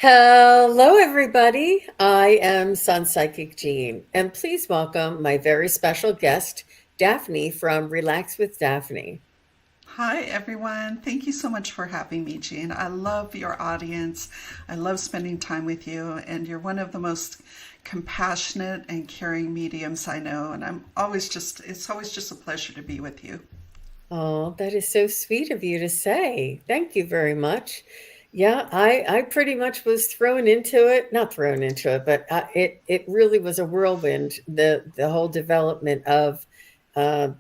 Hello, everybody. I am SunPsychic Jean, and please welcome my very special guest, Daphne from Relax with Daphne. Hi, everyone. Thank you so much for having me, Jean. I love your audience. I love spending time with you, and you're one of the most compassionate and caring mediums I know. And it's always just a pleasure to be with you. Oh, that is so sweet of you to say. Thank you very much. Yeah, I pretty much was thrown into it, not thrown into it, but it really was a whirlwind. The whole development of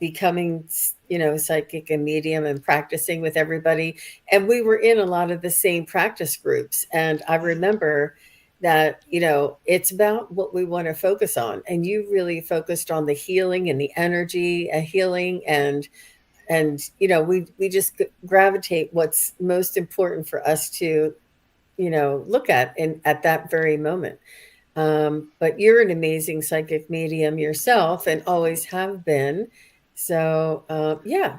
becoming, psychic and medium and practicing with everybody, and we were in a lot of the same practice groups. And I remember that it's about what we want to focus on, and you really focused on the healing and the energy, healing and we just gravitate what's most important for us to look at in at that very moment. But you're an amazing psychic medium yourself and always have been. So yeah.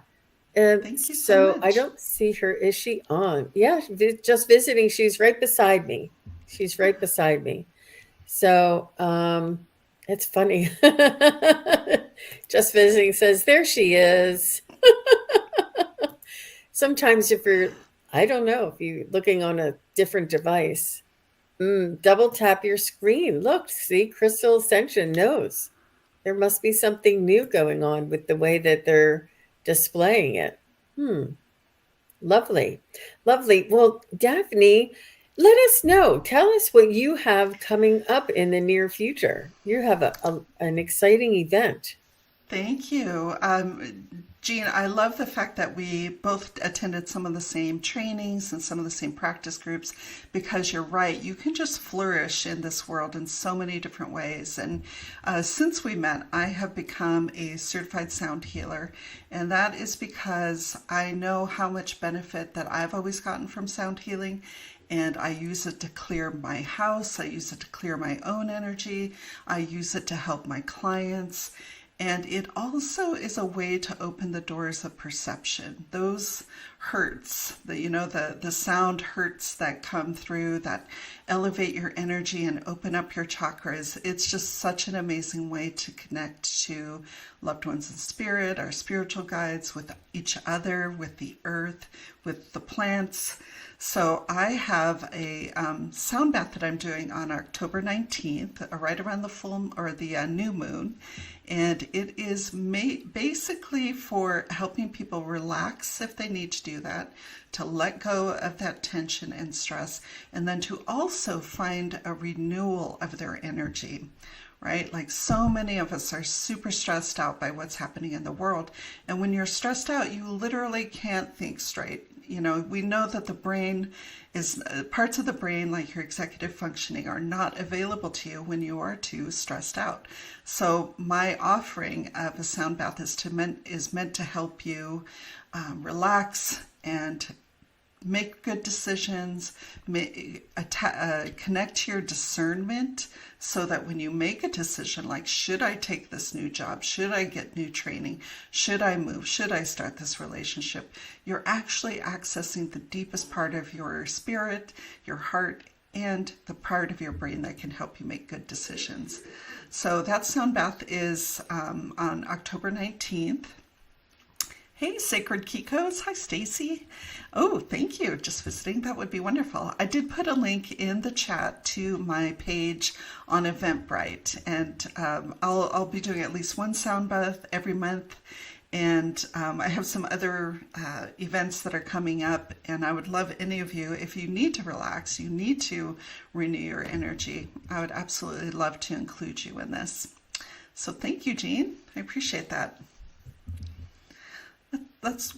And Thank you so so I much. don't see her. Is she on? Yeah, just visiting. She's right beside me. She's right beside me. So it's funny. Just visiting says there she is. Sometimes if you're, I don't know, if you're looking on a different device, double tap your screen. Look, see, Crystal Ascension knows there must be something new going on with the way that they're displaying it. Hmm, lovely, lovely. Well, Daphne, let us know. Tell us what you have coming up in the near future. You have an exciting event. Thank you. Jean, I love the fact that we both attended some of the same trainings and some of the same practice groups because you're right, you can just flourish in this world in so many different ways. And since we met, I have become a certified sound healer. And that is because I know how much benefit that I've always gotten from sound healing. And I use it to clear my house. I use it to clear my own energy. I use it to help my clients. And it also is a way to open the doors of perception. Those hurts, the sound hurts that come through that elevate your energy and open up your chakras. It's just such an amazing way to connect to loved ones in spirit, our spiritual guides, with each other, with the earth, with the plants. So I have a sound bath that I'm doing on October 19th, right around the full or the new moon. And it is basically for helping people relax if they need to do that, to let go of that tension and stress, and then to also find a renewal of their energy, right? Like so many of us are super stressed out by what's happening in the world. And when you're stressed out, you literally can't think straight. We know that the brain is parts of the brain, like your executive functioning, are not available to you when you are too stressed out. So my offering of a sound bath is meant to help you relax and make good decisions, connect to your discernment so that when you make a decision like, should I take this new job? Should I get new training? Should I move? Should I start this relationship? You're actually accessing the deepest part of your spirit, your heart, and the part of your brain that can help you make good decisions. So that sound bath is on October 19th. Hey, Sacred Kikos. Hi, Stacy. Oh, thank you. Just visiting. That would be wonderful. I did put a link in the chat to my page on Eventbrite, and I'll be doing at least one sound bath every month. And I have some other events that are coming up, and I would love any of you, if you need to relax, you need to renew your energy, I would absolutely love to include you in this. So thank you, Jean. I appreciate that. That's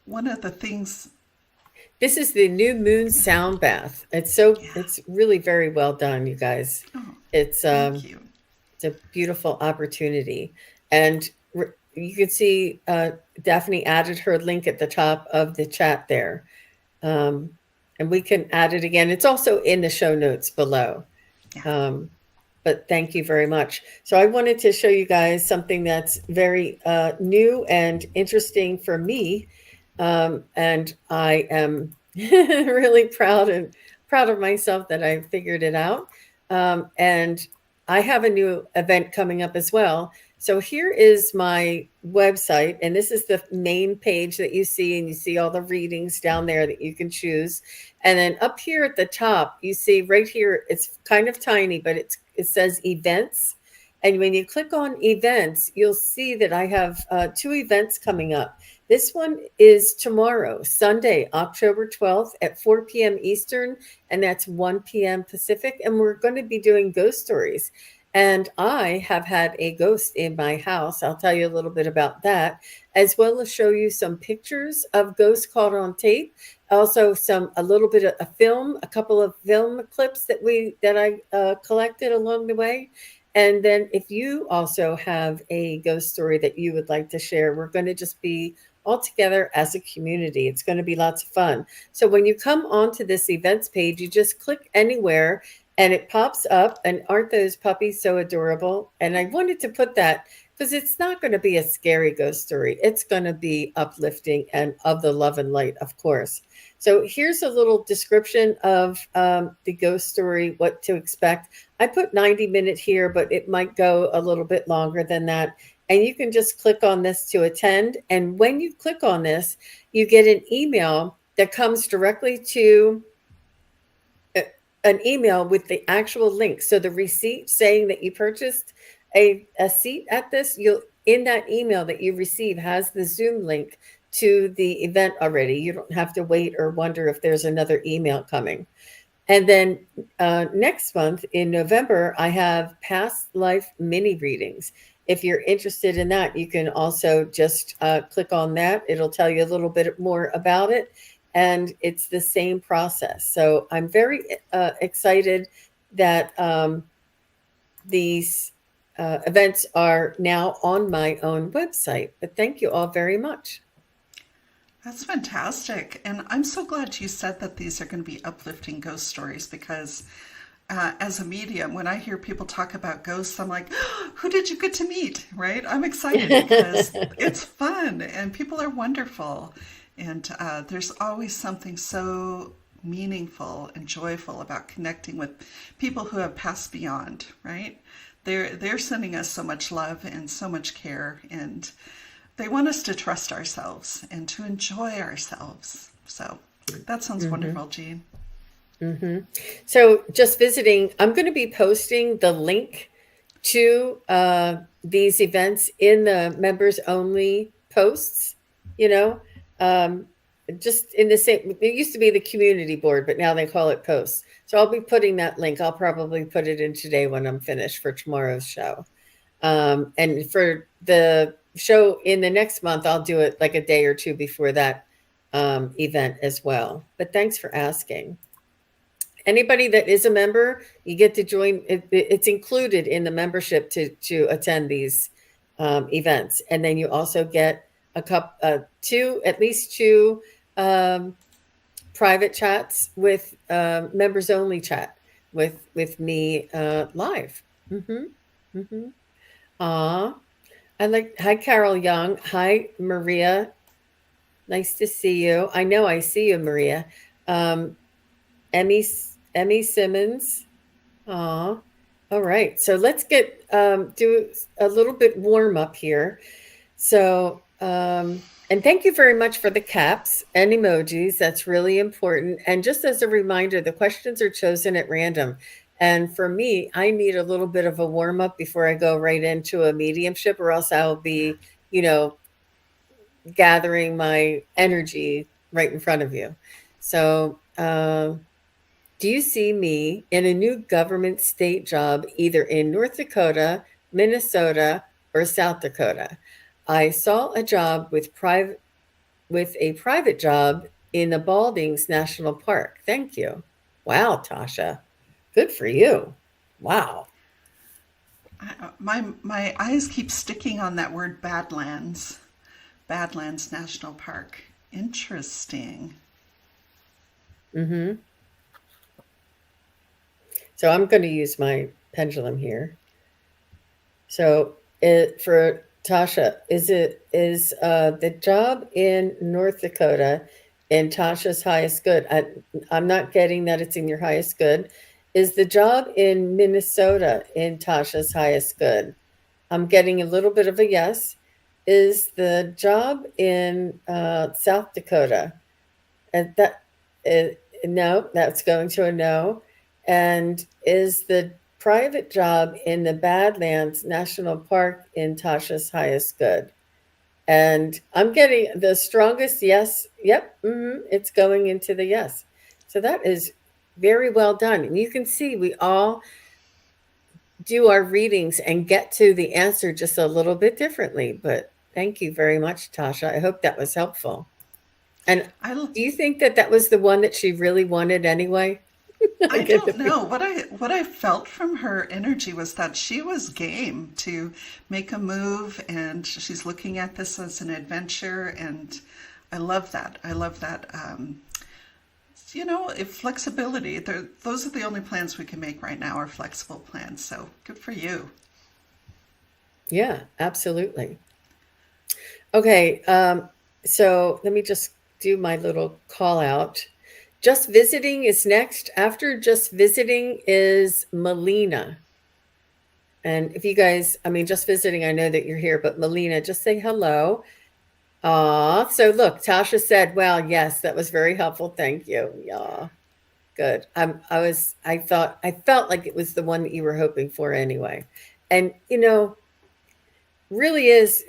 one of the things. This is the new moon Yeah, sound bath. yeah. It's really very well done, you guys. Oh, It's thank you. it's a beautiful opportunity. And you can see Daphne added her link at the top of the chat there. Um, and we can add it again. It's also in the show notes below. Yeah. Um, but thank you very much. So I wanted to show you guys something that's very new and interesting for me. And I am really proud of myself that I figured it out. And I have a new event coming up as well. So here is my website, and this is the main page that you see, and you see all the readings down there that you can choose. And then up here at the top, you see right here, it's kind of tiny, but it says events. And when you click on events, you'll see that I have 2 events coming up. This one is tomorrow, Sunday, October 12th at 4 p.m. Eastern, and that's 1 p.m. Pacific. And we're going to be doing ghost stories. And I have had a ghost in my house. I'll tell you a little bit about that, as well as show you some pictures of ghosts caught on tape. Also, a little bit of a film, a couple of film clips that I collected along the way. And then if you also have a ghost story that you would like to share, we're going to just be all together as a community. It's going to be lots of fun. So when you come onto this events page, you just click anywhere and it pops up. And aren't those puppies so adorable? And I wanted to put that because it's not going to be a scary ghost story. It's going to be uplifting and of the love and light, of course. So here's a little description of the ghost story, what to expect. I put 90-minute here, but it might go a little bit longer than that. And you can just click on this to attend. And when you click on this, you get an email that comes directly to an email with the actual link. So the receipt saying that you purchased a seat at this, you'll in that email that you receive has the Zoom link to the event already. You don't have to wait or wonder if there's another email coming. And then next month in November, I have past life mini readings. If you're interested in that, you can also just click on that. It'll tell you a little bit more about it. And it's the same process. So I'm very excited that these events are now on my own website. But thank you all very much. That's fantastic. And I'm so glad you said that these are going to be uplifting ghost stories because as a medium, when I hear people talk about ghosts, I'm like, oh, who did you get to meet? Right? I'm excited because it's fun and people are wonderful. And there's always something so meaningful and joyful about connecting with people who have passed beyond, right? They're sending us so much love and so much care, and they want us to trust ourselves and to enjoy ourselves. So that sounds wonderful, Jean. Mm-hmm. So just visiting, I'm going to be posting the link to these events in the members only posts, you know, just in the same, it used to be the community board, but now they call it posts. So I'll be putting that link. I'll probably put it in today when I'm finished for tomorrow's show. And for the show in the next month, I'll do it like a day or two before that event as well. But thanks for asking. Anybody that is a member, you get to join. It's included in the membership to attend these events, and then you also get at least two private chats with members only chat with me live. Mm-hmm. Mm-hmm. Hi, Carol Young. Hi, Maria. Nice to see you. I know I see you, Maria. Emmy Simmons. Aw. All right. So let's get do a little bit warm up here. So and thank you very much for the caps and emojis. That's really important. And just as a reminder, the questions are chosen at random. And for me, I need a little bit of a warm up before I go right into a mediumship, or else I'll be, gathering my energy right in front of you. So, do you see me in a new government state job, either in North Dakota, Minnesota, or South Dakota? I saw a job with a private job in the Baldings National Park. Thank you. Wow, Tasha. Good for you. Wow. My eyes keep sticking on that word Badlands. Badlands National Park. Interesting. Mm-hmm. So I'm going to use my pendulum here. So for Tasha, is the job in North Dakota in Tasha's highest good? I'm not getting that it's in your highest good. Is the job in Minnesota in Tasha's highest good? I'm getting a little bit of a yes. Is the job in South Dakota? And that no, that's going to a no. And is the private job in the Badlands National Park in Tasha's highest good? And I'm getting the strongest yes. Yep, it's going into the yes. So that is very well done. And you can see we all do our readings and get to the answer just a little bit differently. But thank you very much, Tasha. I hope that was helpful. And I do you think that that was the one that she really wanted anyway? I I get don't the feeling. know. What I felt from her energy was that she was game to make a move, and she's looking at this as an adventure, and I love that. I love that. If flexibility, those are the only plans we can make right now are flexible plans. So good for you. Yeah, absolutely. Okay, so let me just do my little call out. Just visiting is next. After just visiting is Melina. And if you guys, I mean, just visiting, I know that you're here, but Melina, just say hello. So look, Tasha said, well, yes, that was very helpful. Thank you. Yeah, good. I felt like it was the one that you were hoping for anyway. And, really is,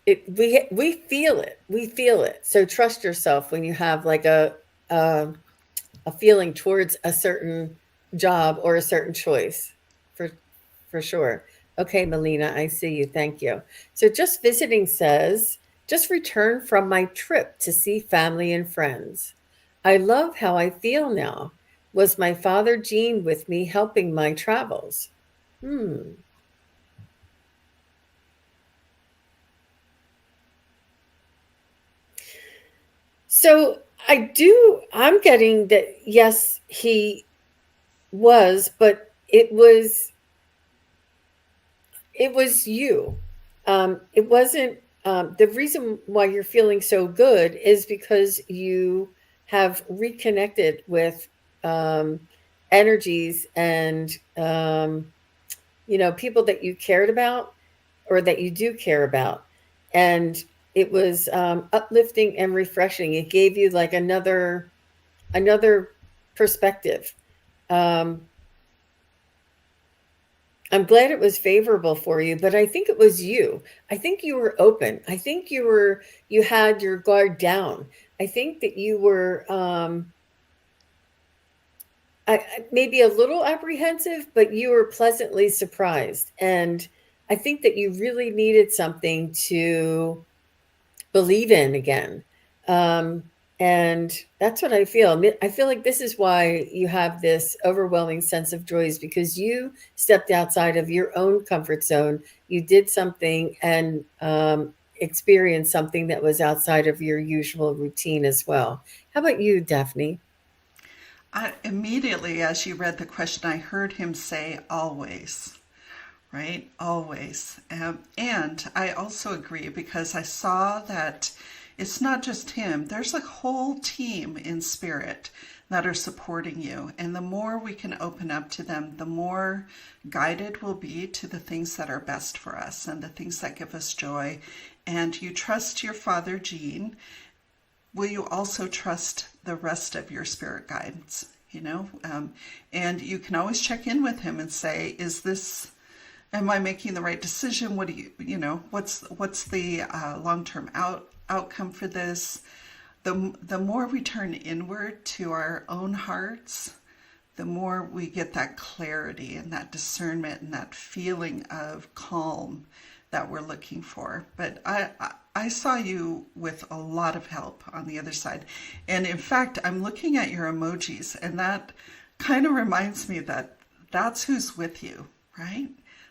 we feel it. We feel it. So trust yourself when you have like a, a feeling towards a certain job or a certain choice for for sure. Okay, Melina, I see you. Thank you. So just visiting says, just returned from my trip to see family and friends. I love how I feel now. Was my father Jean with me helping my travels? Hmm. So I'm getting that yes, he was, but it was you. It wasn't the reason why you're feeling so good is because you have reconnected with um, energies and people that you cared about or that you do care about, and it was uplifting and refreshing. It gave you like another perspective. Um, I'm glad it was favorable for you, but I think it was you. I think you were open. I think you had your guard down. I think that you were maybe a little apprehensive, but you were pleasantly surprised. And I think that you really needed something to believe in again. Um, and that's what I feel. I feel like this is why you have this overwhelming sense of joy is because you stepped outside of your own comfort zone. You did something and experienced something that was outside of your usual routine as well. How about you, Daphne? Immediately, as you read the question, I heard him say always, right? Always. And I also agree because I saw that it's not just him, there's a whole team in spirit that are supporting you. And the more we can open up to them, the more guided we'll be to the things that are best for us and the things that give us joy. And you trust your father, Jean. Will you also trust the rest of your spirit guides? And you can always check in with him and say, am I making the right decision? What do what's the long-term outcome for this? The more we turn inward to our own hearts, the more we get that clarity and that discernment and that feeling of calm that we're looking for. But I saw you with a lot of help on the other side. And in fact, I'm looking at your emojis, and that kind of reminds me that that's who's with you, right?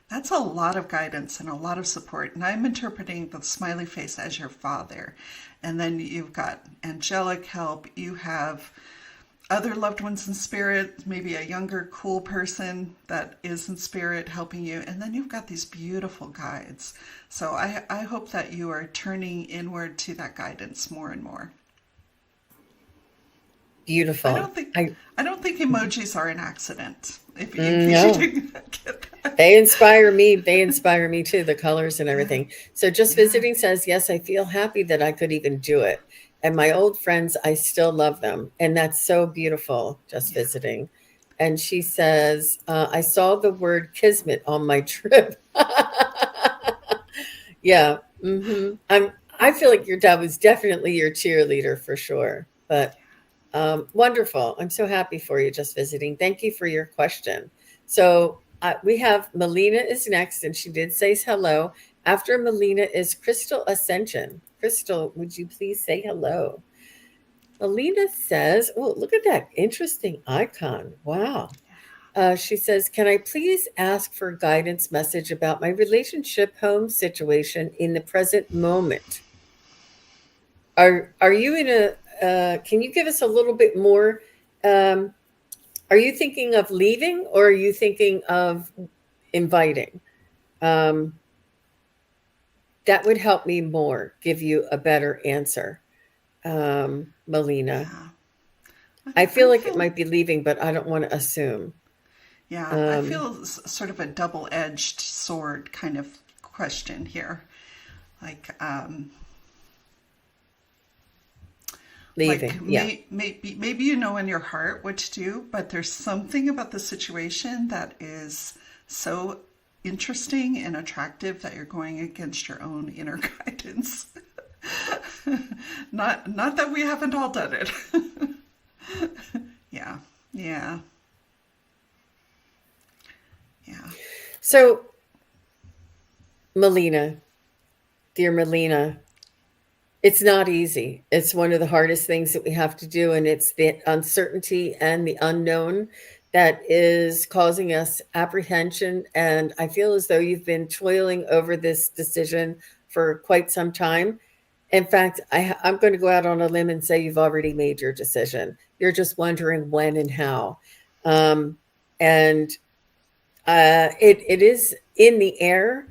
That's a lot of guidance and a lot of support. And I'm interpreting the smiley face as your father. And then you've got angelic help. You have other loved ones in spirit, maybe a younger, cool person that is in spirit helping you. And then you've got these beautiful guides. So I hope that you are turning inward to that guidance more and more. I Beautiful. don't think I I don't think emojis are an accident. If in case you no. didn't get that. They inspire me. They inspire me too, the colors and Yeah. everything. So just Yeah. visiting says, yes, I feel happy that I could even do it. And my old friends, I still love them. And that's so beautiful, just Yeah. visiting. And she says, I saw the word kismet on my trip. Yeah. I feel like your dad was definitely your cheerleader for sure. But wonderful. I'm so happy for you just visiting. Thank you for your question. So we have Melina is next, and she did say hello. After Melina is Crystal Ascension. Crystal, would you please say hello? Melina says, oh, look at that interesting icon. Wow. She says, can I please ask for a guidance message about my relationship home situation in the present moment? Are you in a, can you give us a little bit more? Um, Are you thinking of leaving or are you thinking of inviting? Um, that would help me more, give you a better answer, Melina. Yeah. I feel I like it feel might be leaving, but I don't want to assume. yeah, I Um, feel sort of a double-edged sword kind of question here. Like leaving, yeah. maybe you know in your heart what to do, but there's something about the situation that is so interesting and attractive that you're going against your own inner guidance. Not that we haven't all done it. Yeah. Yeah. Yeah. So, Melina, dear Melina, it's not easy. It's one of the hardest things that we have to do, and it's the uncertainty and the unknown that is causing us apprehension. And I feel as though you've been toiling over this decision for quite some time. In fact, I'm going to go out on a limb and say you've already made your decision. You're just wondering when and how. Um, and it is in the air.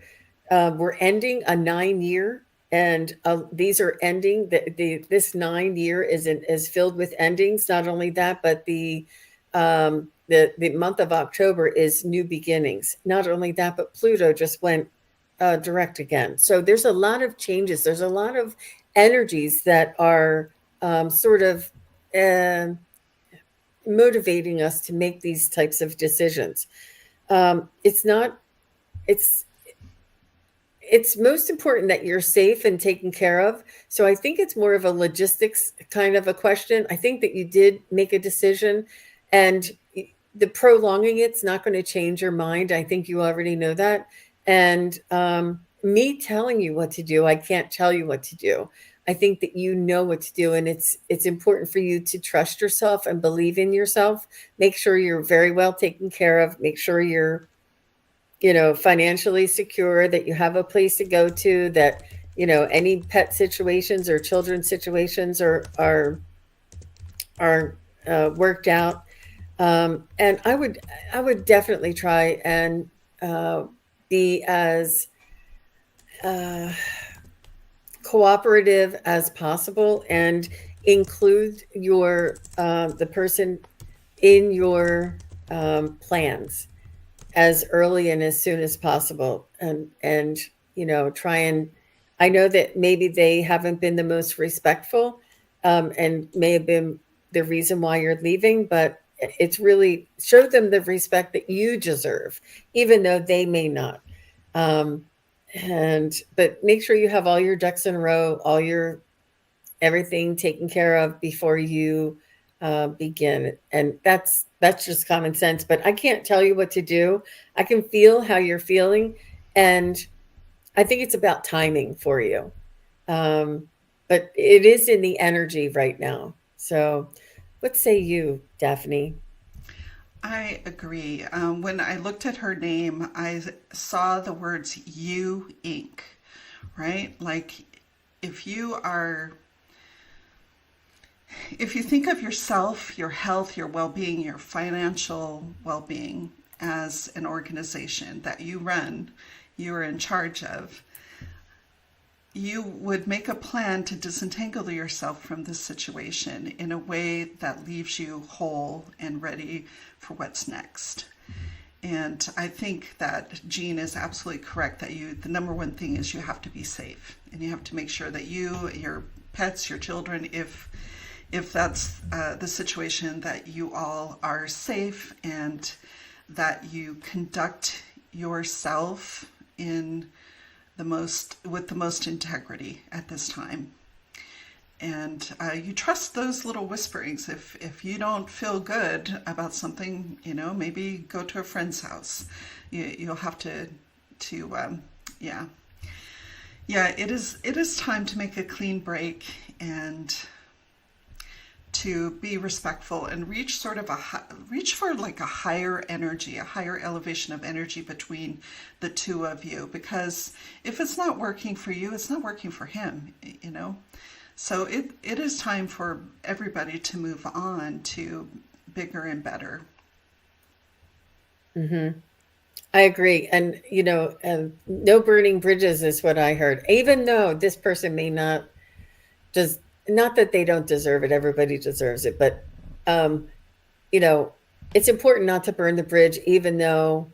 We're ending a 9 year, and these are ending. This 9 year is filled with endings. Not only that, but the month of October is new beginnings. Not only that, but Pluto just went direct again. So there's a lot of changes. There's a lot of energies that are sort of uh, motivating us to make these types of decisions. It's not it's it's most important that you're safe and taken care of. So I think it's more of a logistics kind of a question. I think that you did make a decision, and the prolonging it's not going to change your mind. I think you already know that. And me telling you what to do, I can't tell you what to do. I think that you know what to do, and it's important for you to trust yourself and believe in yourself. Make sure you're very well taken care of. Make sure you're financially secure, that you have a place to go to, that, any pet situations or children's situations are worked out. And I would definitely try and be as uh, cooperative as possible and include the person in your plans as early and as soon as possible, and try and, I know that maybe they haven't been the most respectful, and may have been the reason why you're leaving, but it's really show them the respect that you deserve, even though they may not. Um, and but make sure you have all your ducks in a row, all your everything taken care of before you begin. And that's just common sense. But I can't tell you what to do. I can feel how you're feeling, and I think it's about timing for you. Um, but it is in the energy right now. So, what say you, Daphne? I agree. When I looked at her name, I saw the words "you Inc." Right? Like if you are, if you think of yourself, your health, your well-being, your financial well-being as an organization that you run, you are in charge of, you would make a plan to disentangle yourself from this situation in a way that leaves you whole and ready for what's next. And I think that Jean is absolutely correct that the number one thing is you have to be safe, and you have to make sure that you, your pets, your children, if that's the situation, that you all are safe and that you conduct yourself in with the most integrity at this time. And you trust those little whisperings. If you don't feel good about something, maybe go to a friend's house. You'll have to yeah. It is time to make a clean break and to be respectful and reach for like a higher energy, a higher elevation of energy between the two of you. Because if it's not working for you, it's not working for him, So it is time for everybody to move on to bigger and better. Mm-hmm. I agree. And, no burning bridges is what I heard. Even though this person may not not that they don't deserve it, everybody deserves it, but, it's important not to burn the bridge, even though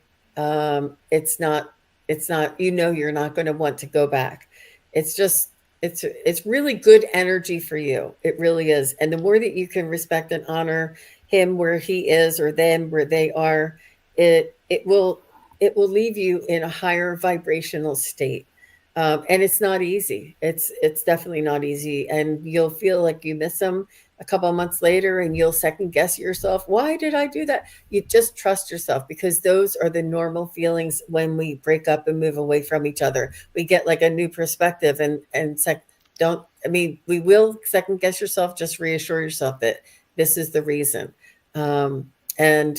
it's not, you're not going to want to go back. It's just, it's really good energy for you. It really is. And the more that you can respect and honor him where he is or them where they are, it will leave you in a higher vibrational state. And it's not easy. It's definitely not easy. And you'll feel like you miss them a couple of months later, and you'll second guess yourself. Why did I do that? You just trust yourself, because those are the normal feelings when we break up and move away from each other. We get like a new perspective we will second guess yourself. Just reassure yourself that this is the reason. And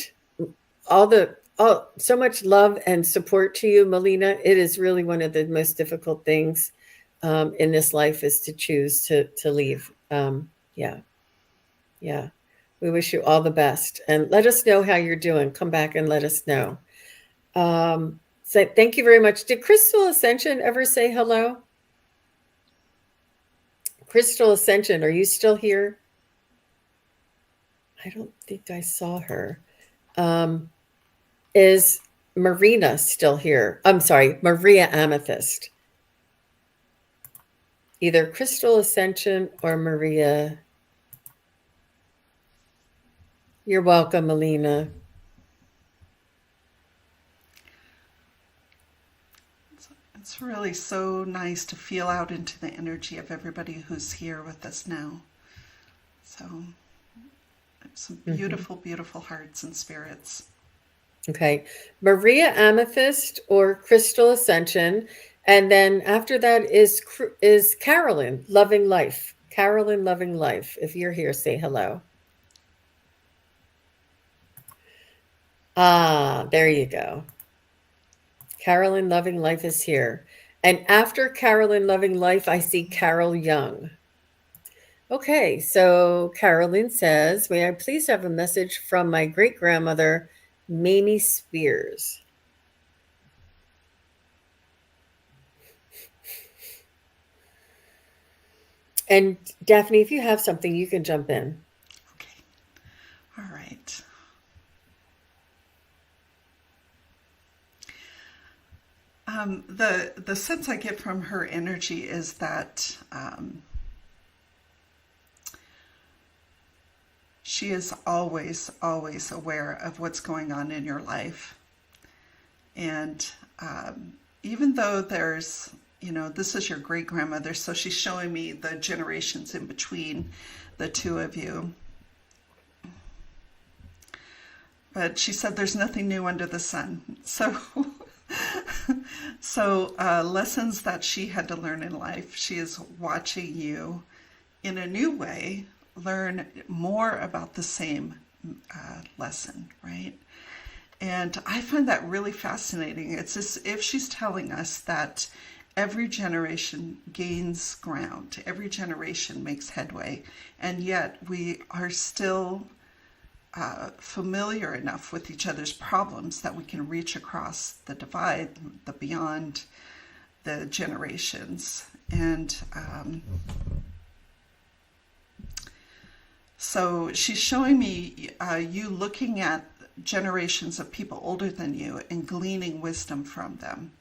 so much love and support to you, Melina. It is really one of the most difficult things in this life, is to choose to leave. Yeah. We wish you all the best, and let us know how you're doing. Come back and let us know. So thank you very much. Did Crystal Ascension ever say hello? Crystal Ascension, are you still here? I don't think I saw her. Is Marina still here? I'm sorry, Maria Amethyst. Either Crystal Ascension or Maria. You're welcome, Melina. It's really so nice to feel out into the energy of everybody who's here with us now. So, some beautiful, beautiful hearts and spirits. Okay. Maria Amethyst or Crystal Ascension. And then after that is Carolyn, Loving Life. Carolyn, Loving Life. If you're here, say hello. Ah, there you go. Carolyn Loving Life is here. And after Carolyn Loving Life, I see Carol Young. Okay, so Carolyn says, may I please have a message from my great-grandmother, Mamie Spears? And Daphne, if you have something, you can jump in. Okay. All right. The sense I get from her energy is that she is always, always aware of what's going on in your life. And even though there's, this is your great grandmother, so she's showing me the generations in between the two of you. But she said there's nothing new under the sun. So lessons that she had to learn in life, she is watching you in a new way learn more about the same lesson, right? And I find that really fascinating. It's as if she's telling us that every generation gains ground, every generation makes headway, and yet we are still familiar enough with each other's problems that we can reach across the divide, the beyond the generations. And so she's showing me you looking at generations of people older than you and gleaning wisdom from them.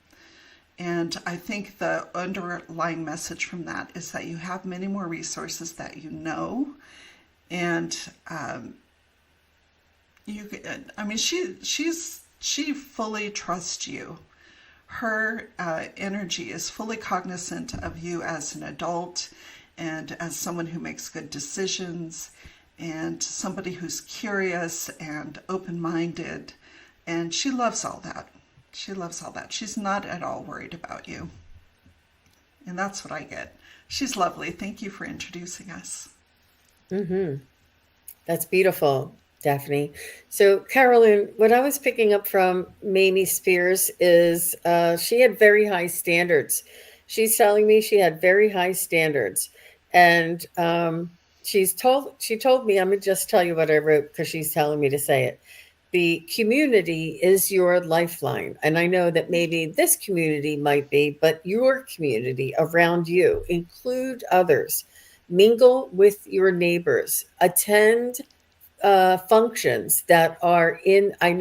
And I think the underlying message from that is that you have many more resources that you know. And you, I mean, she fully trusts you. Her energy is fully cognizant of you as an adult and as someone who makes good decisions and somebody who's curious and open-minded. And she loves all that. She loves all that. She's not at all worried about you. And that's what I get. She's lovely. Thank you for introducing us. Mm-hmm. That's beautiful, Daphne. So, Carolyn, what I was picking up from Mamie Spears is she had very high standards. She's telling me she had very high standards, and she told me, I'm gonna just tell you what I wrote because she's telling me to say it. The community is your lifeline, and I know that maybe this community might be, but your community around you, include others, mingle with your neighbors, attend functions that are in. I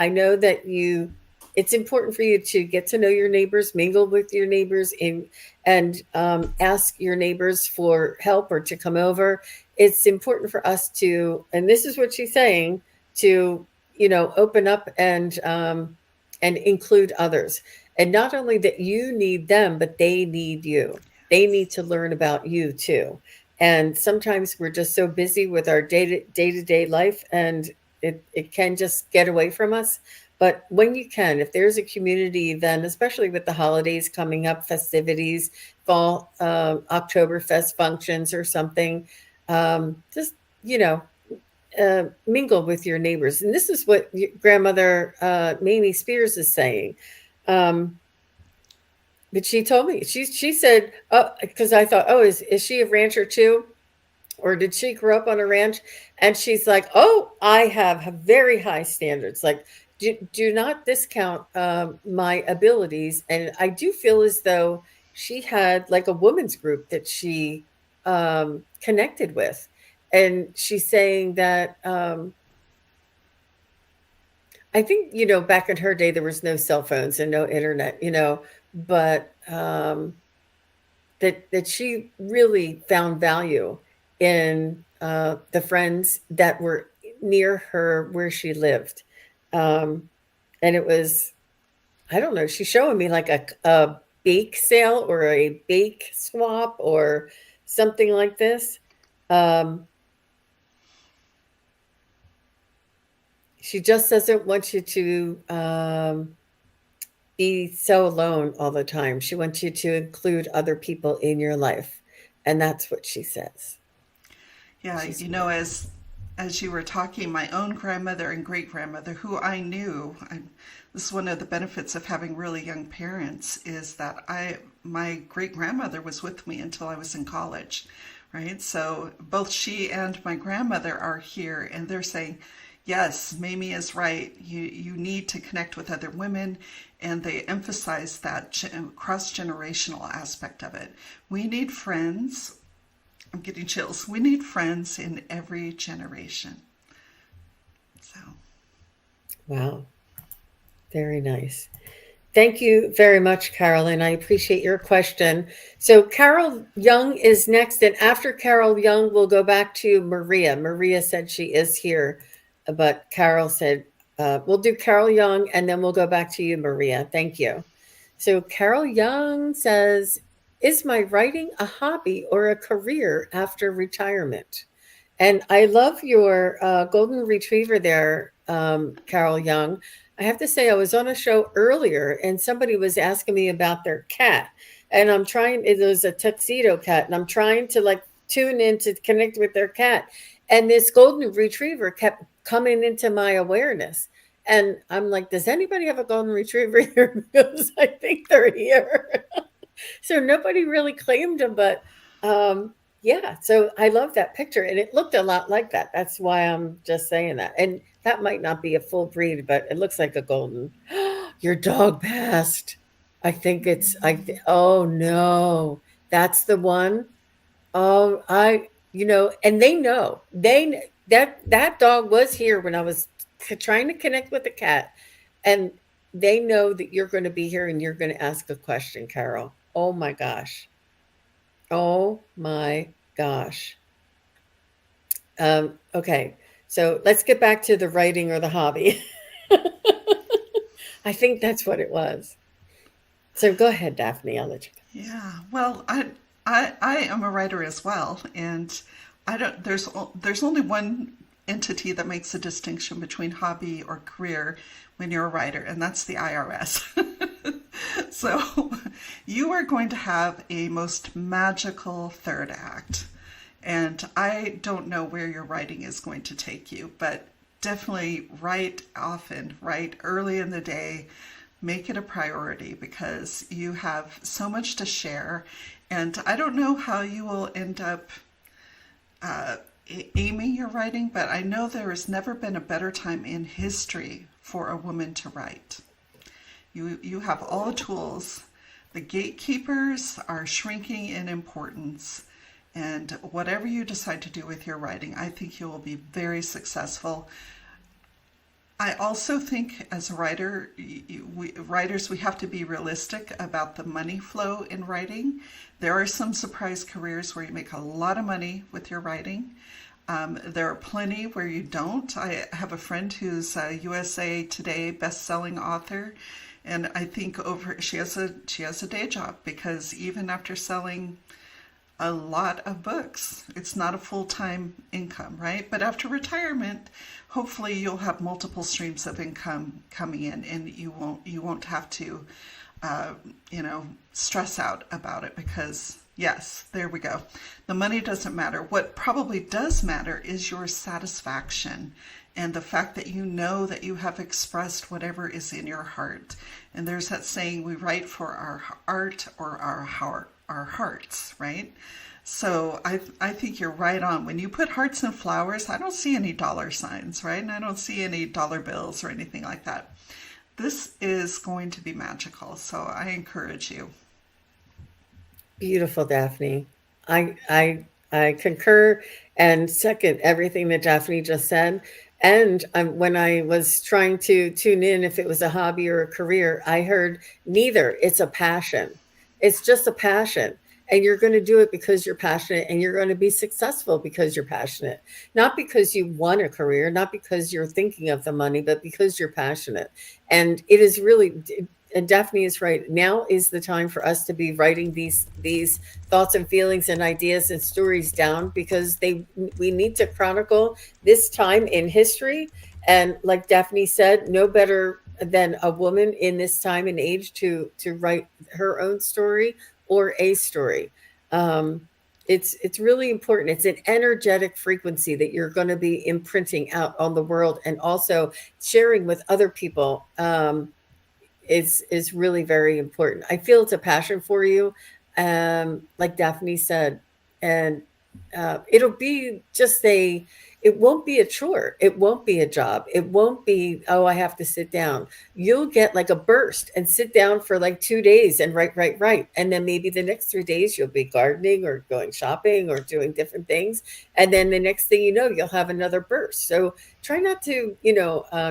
know that you. It's important for you to get to know your neighbors, mingle with your neighbors, and ask your neighbors for help or to come over. It's important for us to, and this is what she's saying, to open up and include others, and not only that you need them, but they need you. They need to learn about you too. And sometimes we're just so busy with our day-to-day life, and it can just get away from us. But when you can, if there's a community event, especially with the holidays coming up, festivities, fall, Oktoberfest functions or something, just, you know, mingle with your neighbors. And this is what grandmother Mamie Spears is saying. But she told me, she said, oh, because I thought, oh, is she a rancher too? Or did she grow up on a ranch? And she's like, oh, I have very high standards. Like, do not discount my abilities. And I do feel as though she had like a women's group that she connected with. And she's saying that I think, back in her day, there was no cell phones and no internet, but that she really found value in the friends that were near her where she lived. And it was, I don't know, she's showing me like a bake sale or a bake swap or something like this. Um, she just doesn't want you to be so alone all the time. She wants you to include other people in your life. And that's what she says. Yeah, as you were talking, my own grandmother and great grandmother, who I knew, this is one of the benefits of having really young parents, is that my great grandmother was with me until I was in college, right? So both she and my grandmother are here, and they're saying, yes, Mamie is right. You need to connect with other women, and they emphasize that cross-generational aspect of it. We need friends. I'm getting chills. We need friends in every generation. So, Wow. Very nice. Thank you very much, Carolyn. I appreciate your question. So Carol Young is next, and after Carol Young, we'll go back to Maria. Maria said she is here, but Carol said, we'll do Carol Young, and then we'll go back to you, Maria. Thank you. So Carol Young says, is my writing a hobby or a career after retirement? And I love your golden retriever there, Carol Young. I have to say, I was on a show earlier and somebody was asking me about their cat. And it was a tuxedo cat, and I'm trying to like tune in to connect with their cat. And this golden retriever kept coming into my awareness. And I'm like, does anybody have a golden retriever here? Because I think they're here. So nobody really claimed them, but yeah. So I love that picture, and it looked a lot like that. That's why I'm just saying that. And that might not be a full breed, but it looks like a golden. Your dog passed. I think it's oh no, that's the one. Oh, and they know. That dog was here when I was trying to connect with the cat, and they know that you're going to be here and you're going to ask a question, Carol. Oh my gosh. Oh my gosh. Okay. So let's get back to the writing or the hobby. I think that's what it was. So go ahead, Daphne. I'll let you go. Yeah, well, I am a writer as well, and I don't. There's only one entity that makes a distinction between hobby or career when you're a writer, and that's the IRS. So you are going to have a most magical third act, and I don't know where your writing is going to take you, but definitely write often, write early in the day, make it a priority because you have so much to share. And I don't know how you will end up uh, aiming your writing, but I know there has never been a better time in history for a woman to write. You have all the tools. The gatekeepers are shrinking in importance. And whatever you decide to do with your writing, I think you will be very successful. I also think as a writer, writers, we have to be realistic about the money flow in writing. There are some surprise careers where you make a lot of money with your writing. There are plenty where you don't. I have a friend who's a USA Today best-selling author, and I think she has a day job because even after selling a lot of books. It's not a full-time income, right? But after retirement, hopefully you'll have multiple streams of income coming in, and you won't have to, uh, stress out about it because yes, there we go. The money doesn't matter. What probably does matter is your satisfaction and the fact that you know that you have expressed whatever is in your heart. And there's that saying, we write for our art or our hearts, right? So I think you're right on. When you put hearts and flowers, I don't see any dollar signs, right? And I don't see any dollar bills or anything like that. This is going to be magical. So I encourage you. Beautiful, Daphne. I concur and second everything that Daphne just said. And when I was trying to tune in if it was a hobby or a career, I heard neither. It's a passion. It's just a passion. And you're going to do it because you're passionate and you're going to be successful because you're passionate. Not because you want a career, not because you're thinking of the money, but because you're passionate. And it is really, and Daphne is right. Now is the time for us to be writing these thoughts and feelings and ideas and stories down because they we need to chronicle this time in history. And like Daphne said, no better than a woman in this time and age to write her own story or a story. Um, it's really important. It's an energetic frequency that you're going to be imprinting out on the world and also sharing with other people. Is really very important. I feel it's a passion for you, like Daphne said, and it'll be just a. It won't be a chore. It won't be a job. It won't be, oh, I have to sit down. You'll get like a burst and sit down for like 2 days and write, write, write. And then maybe the next 3 days you'll be gardening or going shopping or doing different things. And then the next thing you know, you'll have another burst. So try not to,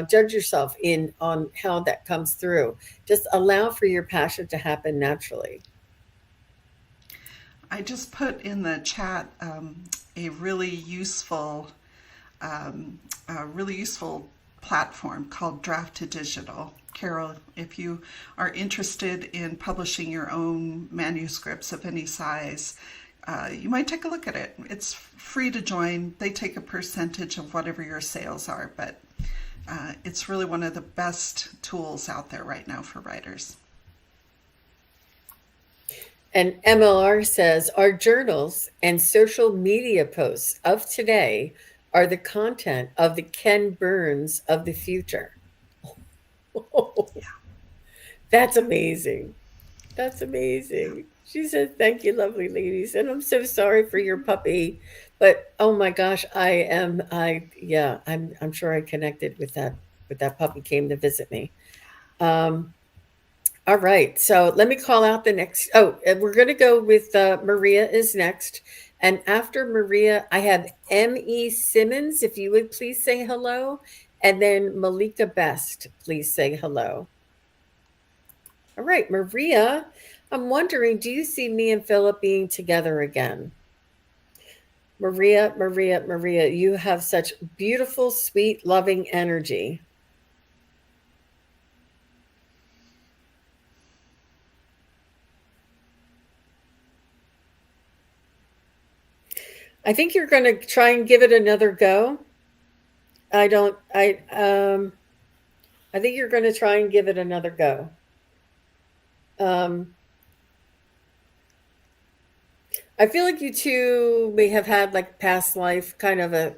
judge yourself in on how that comes through. Just allow for your passion to happen naturally. I just put in the chat a really useful a really useful platform called Draft to Digital. Carol, if you are interested in publishing your own manuscripts of any size, you might take a look at it. It's free to join. They take a percentage of whatever your sales are, but it's really one of the best tools out there right now for writers. And MLR says our journals and social media posts of today are the content of the Ken Burns of the future. Yeah. That's amazing. That's amazing. She said, "Thank you, lovely ladies." And I'm so sorry for your puppy. But oh my gosh, yeah, I'm sure I connected with that puppy came to visit me. Um, All right. So let me call out the next. Oh, we're going to go with Maria is next. And after Maria, I have M.E. Simmons. If you would please say hello. And then Malika Best, please say hello. All right, Maria, I'm wondering, do you see me and Philip being together again? Maria, Maria, Maria, you have such beautiful, sweet, loving energy. I think you're going to try and give it another go. I don't, I think you're going to try and give it another go. Um, I feel like you two may have had like past life kind of a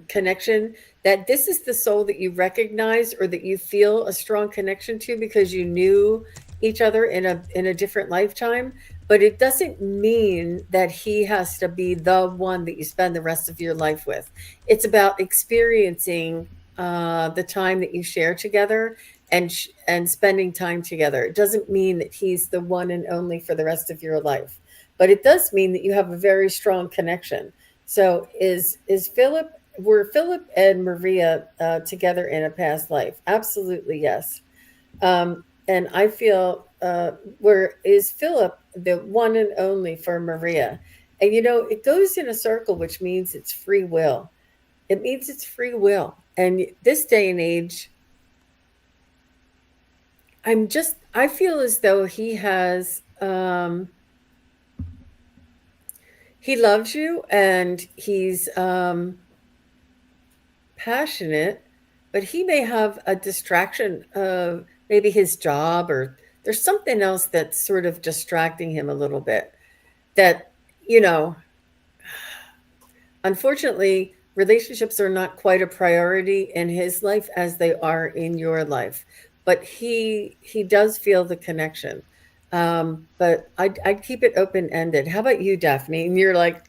connection, that this is the soul that you recognize or that you feel a strong connection to because you knew each other in a different lifetime. But it doesn't mean that he has to be the one that you spend the rest of your life with. It's about experiencing the time that you share together and spending time together. It doesn't mean that he's the one and only for the rest of your life, but it does mean that you have a very strong connection. So is Philip, were Philip and Maria together in a past life? Absolutely, yes. And I feel where is Philip the one and only for Maria? And you know, it goes in a circle, which means it's free will. It means it's free will. And this day and age, I feel as though he loves you and he's passionate, but he may have a distraction of maybe his job, or there's something else that's sort of distracting him a little bit. That, you know, unfortunately, relationships are not quite a priority in his life as they are in your life. But he does feel the connection. But I'd keep it open ended. How about you, Daphne? And you're like,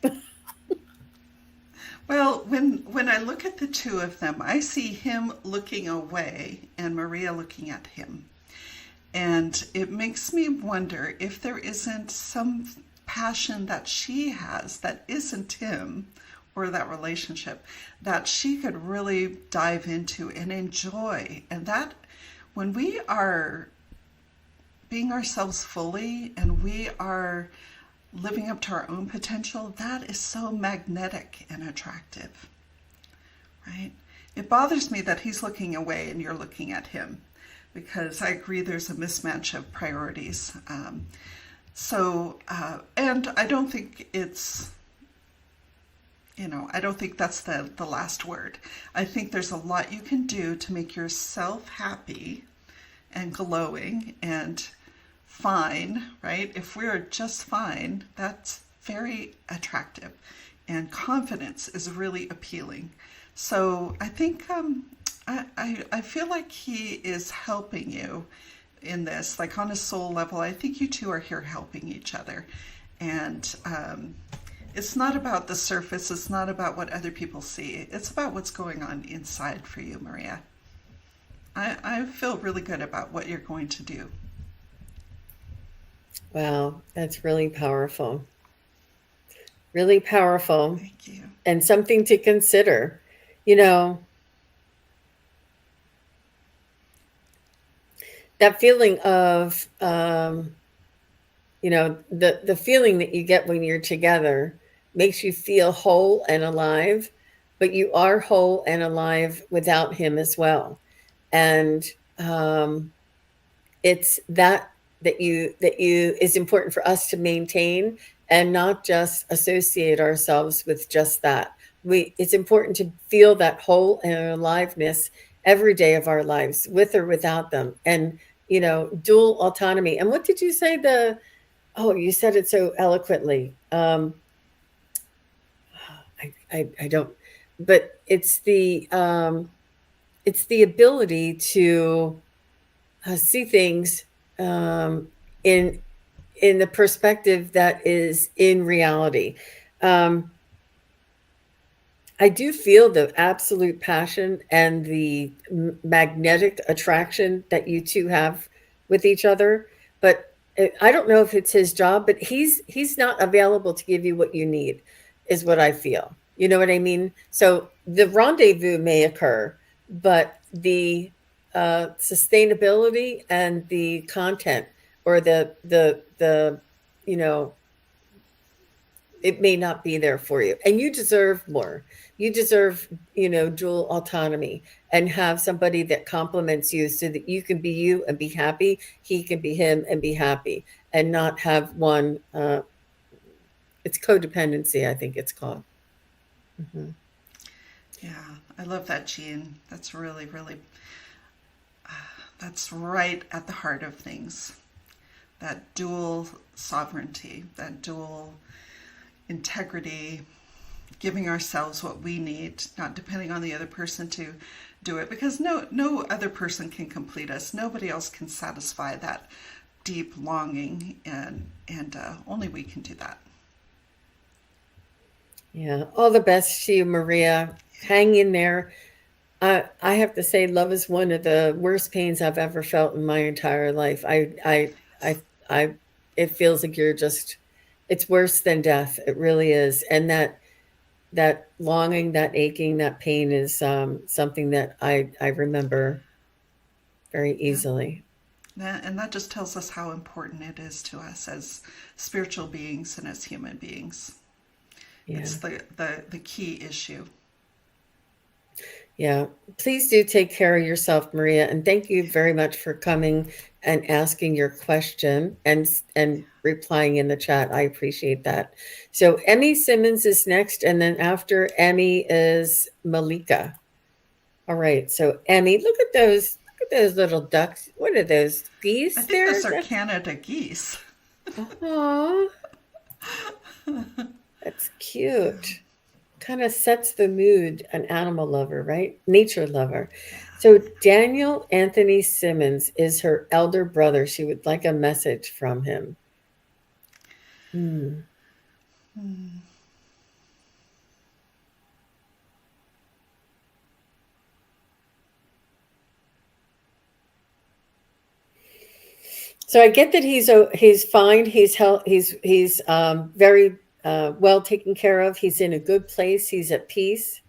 Well, when I look at the two of them, I see him looking away and Maria looking at him. And it makes me wonder if there isn't some passion that she has that isn't him or that relationship that she could really dive into and enjoy. And that when we are being ourselves fully and we are living up to our own potential, that is so magnetic and attractive, right? It bothers me that he's looking away and you're looking at him, because I agree there's a mismatch of priorities. And I don't think it's, I don't think that's the last word. I think there's a lot you can do to make yourself happy and glowing and fine, right? If we're just fine, that's very attractive. And confidence is really appealing. So I think I feel like he is helping you in this, like on a soul level. I think you two are here helping each other. And it's not about the surface. It's not about what other people see. It's about what's going on inside for you, Maria. I feel really good about what you're going to do. wow, that's really powerful. Really powerful. Thank you. And something to consider. You know, that feeling of the feeling that you get when you're together makes you feel whole and alive, but you are whole and alive without him as well. And um, it's that you is important for us to maintain and not just associate ourselves with just that. It's important to feel that whole and aliveness every day of our lives, with or without them. And dual autonomy. And what did you say? You said it so eloquently. I don't, but it's the ability to see things in the perspective that is in reality. Um, I do feel the absolute passion and the magnetic attraction that you two have with each other, but I don't know if it's his job, but he's not available to give you what you need, is what I feel. You know what I mean? So the rendezvous may occur, but the sustainability and the content, or the you know, it may not be there for you, and you deserve more. You deserve, dual autonomy, and have somebody that complements you so that you can be you and be happy, he can be him and be happy, and not have one. It's codependency, I think it's called. Hmm. Yeah, I love that, Jean. That's really, really, that's right at the heart of things. That dual sovereignty, that dual integrity, giving ourselves what we need, not depending on the other person to do it, because no other person can complete us. Nobody else can satisfy that deep longing, and only we can do that. Yeah, all the best to you, Maria. Hang in there. I have to say, love is one of the worst pains I've ever felt in my entire life. I, it feels like it's worse than death. It really is. And that longing, that aching, that pain is something that I remember very Yeah. easily. And that just tells us how important it is to us as spiritual beings and as human beings. Yeah. It's the key issue. Yeah. Please do take care of yourself, Maria. And thank you very much for coming and asking your question and replying in the chat. I appreciate that. So Emmy Simmons is next, and then after Emmy is Malika. All right. So Emmy, look at those little ducks. What are those, I geese think there? those are Canada geese. Oh, that's cute. Kind of sets the mood, an animal lover, right? Nature lover. So Daniel Anthony Simmons is her elder brother. She would like a message from him. Hmm. So I get that he's fine. He's very well taken care of. He's in a good place. He's at peace.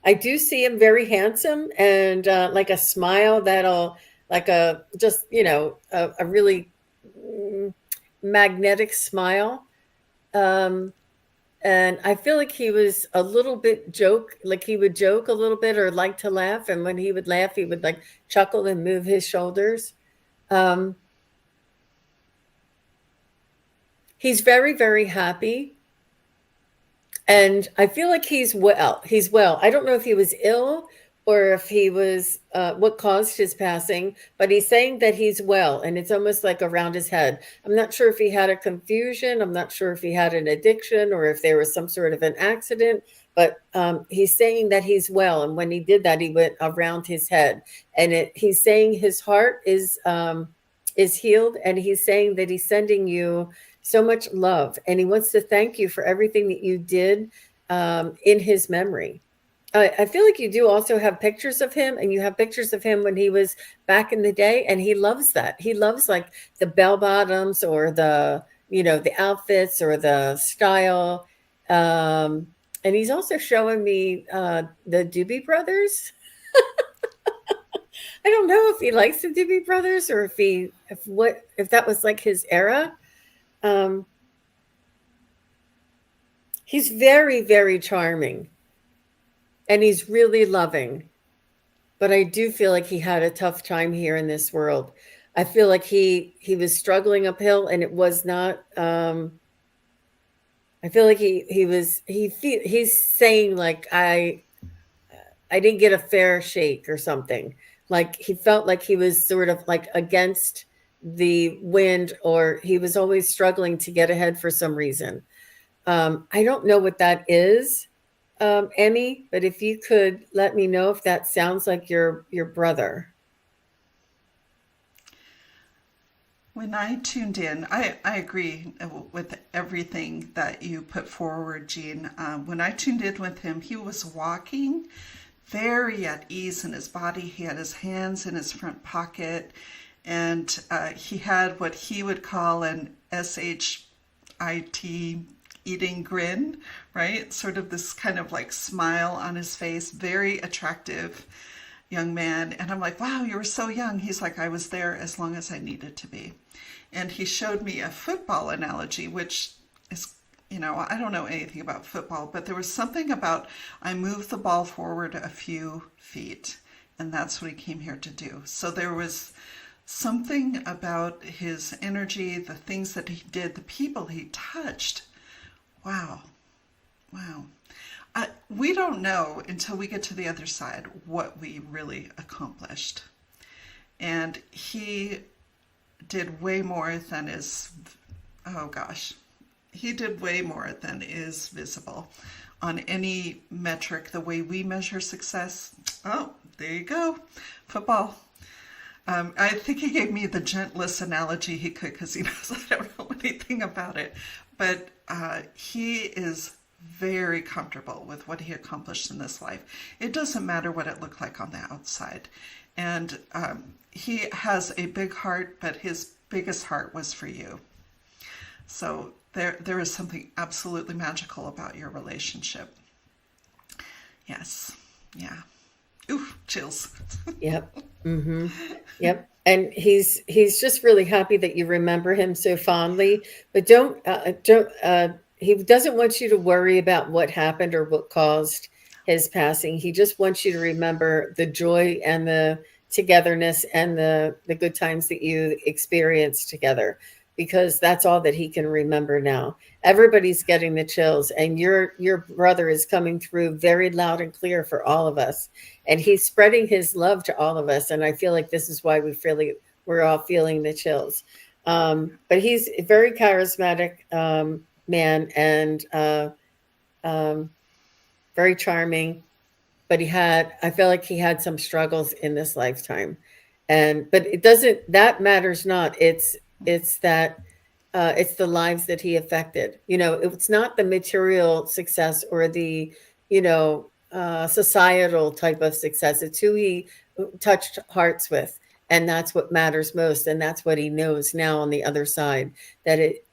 I do see him very handsome, and like a smile that'll, like a just a really mm, magnetic smile. Um, and I feel like he was a little bit like he would joke a little bit or like to laugh, and when he would laugh, he would like chuckle and move his shoulders. Um, he's very, very happy. And I feel like he's well. He's well. I don't know if he was ill or if he was what caused his passing, but he's saying that he's well, and it's almost like around his head. I'm not sure if he had a confusion. I'm not sure if he had an addiction or if there was some sort of an accident, but he's saying that he's well. And when he did that, he went around his head, and he's saying his heart is healed, and he's saying that he's sending you so much love, and he wants to thank you for everything that you did in his memory. I feel like you do also have pictures of him, and you have pictures of him when he was back in the day, and he loves that. He loves like the bell bottoms, or the outfits, or the style. And he's also showing me the Doobie Brothers. I don't know if he likes the Doobie Brothers, or if that was like his era. Um, he's very, very charming, and he's really loving. But I do feel like he had a tough time here in this world. I feel like he was struggling uphill, and it was not. I feel like he's saying like I didn't get a fair shake or something. Like he felt like he was sort of like against the wind, or he was always struggling to get ahead for some reason. I don't know what that is, Emmy, but if you could let me know if that sounds like your brother. When I tuned in, I agree with everything that you put forward, Jean. When I tuned in with him, he was walking very at ease in his body. He had his hands in his front pocket, and he had what he would call an SHIT eating grin, right? Sort of this kind of like smile on his face, very attractive young man. And I'm like, wow, you were so young. He's like, I was there as long as I needed to be. And he showed me a football analogy, which is, I don't know anything about football, but there was something about I moved the ball forward a few feet, and that's what he came here to do. So there was something about his energy, the things that he did, the people he touched. Wow. Wow. We don't know until we get to the other side what we really accomplished. And he did way more than is, oh gosh, he did way more than is visible on any metric, the way we measure success. Oh, there you go. Football. I think he gave me the gentlest analogy he could because he knows I don't know anything about it. But he is very comfortable with what he accomplished in this life. It doesn't matter what it looked like on the outside. And he has a big heart, but his biggest heart was for you. So there is something absolutely magical about your relationship. Yes. Yeah. Oof, chills. Yep. Mm-hmm. Yep. And he's just really happy that you remember him so fondly, but don't he doesn't want you to worry about what happened or what caused his passing. He just wants you to remember the joy and the togetherness and the good times that you experienced together, because that's all that he can remember now. Everybody's getting the chills, and your brother is coming through very loud and clear for all of us, and he's spreading his love to all of us. And I feel like this is why we're all feeling the chills. But he's a very charismatic man, and very charming. But I feel like he had some struggles in this lifetime, but it doesn't. That matters not. It's that. It's the lives that he affected. It's not the material success or the, societal type of success. It's who he touched hearts with. And that's what matters most. And that's what he knows now on the other side, that it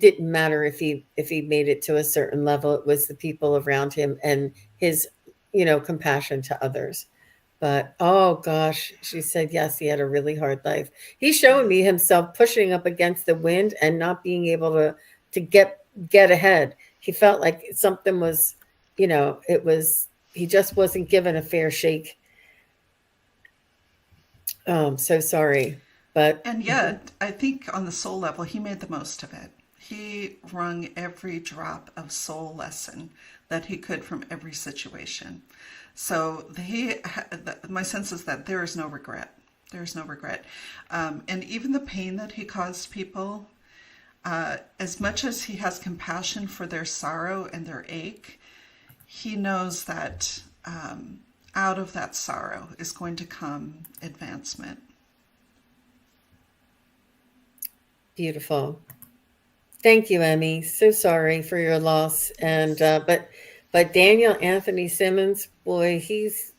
didn't matter if he made it to a certain level. It was the people around him and his, compassion to others. But oh gosh, she said, yes, he had a really hard life. He's showing me himself pushing up against the wind and not being able to get ahead. He felt like something was, he just wasn't given a fair shake. Oh, I'm so sorry. But And yet, I think on the soul level, he made the most of it. He wrung every drop of soul lesson that he could from every situation. So my sense is that there is no regret. There is no regret. And even the pain that he caused people, as much as he has compassion for their sorrow and their ache, he knows that out of that sorrow is going to come advancement. beautiful. Thank you, Emmy. So sorry for your loss. And but Daniel Anthony Simmons, boy, he's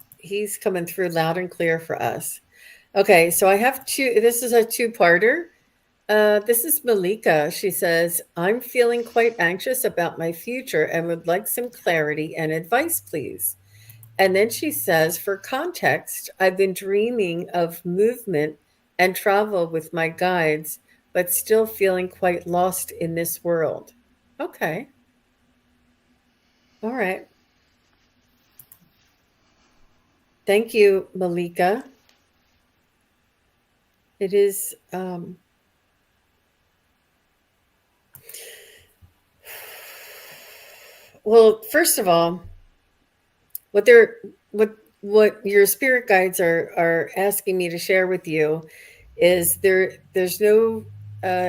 coming through loud and clear for us. Okay, so I have two. This is a two-parter. This is Malika. She says, I'm feeling quite anxious about my future and would like some clarity and advice, please. And then she says, for context, I've been dreaming of movement and travel with my guides, but still feeling quite lost in this world. Okay. All right. Thank you, Malika. It is well, first of all, what they're what your spirit guides are asking me to share with you is there's no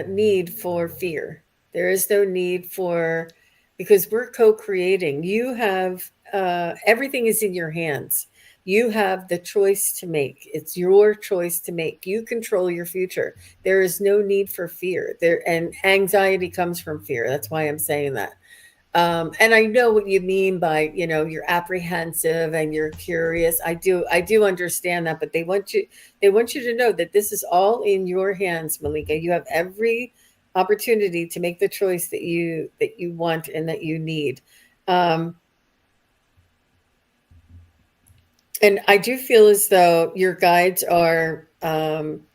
need for fear. There is no need for, because we're co-creating. You have everything is in your hands. You have the choice to make. It's your choice to make. You control your future. There is no need for fear. There, and anxiety comes from fear. That's why I'm saying that. And I know what you mean by, you're apprehensive and you're curious. I do understand that, but they want you to know that this is all in your hands, Malika. You have every opportunity to make the choice that you want and that you need. Um, And I do feel as though your guides are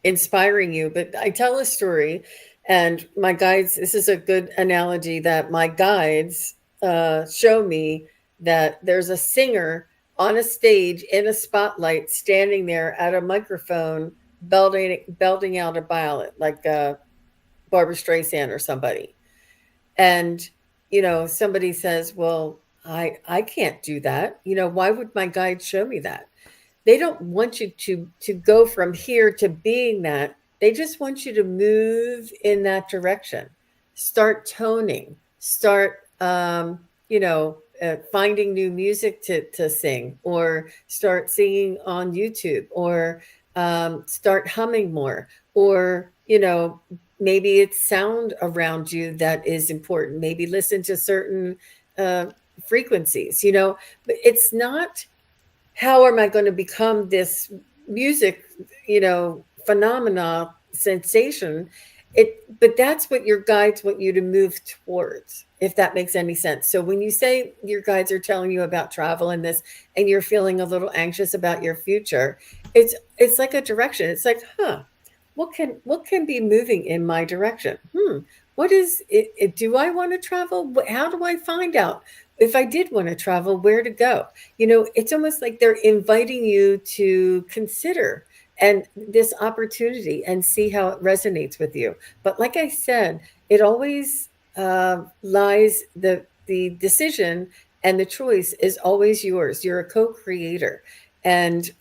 inspiring you. But I tell a story, and my guides, this is a good analogy that my guides show me that there's a singer on a stage in a spotlight standing there at a microphone belting out a ballad like Barbara Streisand or somebody. And somebody says, well, I can't do that. Why would my guide show me that? They don't want you to go from here to being that. They just want you to move in that direction. Start toning. Start finding new music to sing, or start singing on YouTube, or start humming more, or maybe it's sound around you that is important. Maybe listen to certain uh, frequencies. But it's not, how am I going to become this music, phenomena sensation? But that's what your guides want you to move towards, if that makes any sense. So when you say your guides are telling you about travel and this, and you're feeling a little anxious about your future, it's like a direction. It's like, what can be moving in my direction? What is it? Do I want to travel? How do I find out if I did want to travel, where to go? It's almost like they're inviting you to consider and this opportunity and see how it resonates with you. But like I said, it always lies, the decision and the choice is always yours. You're a co-creator, and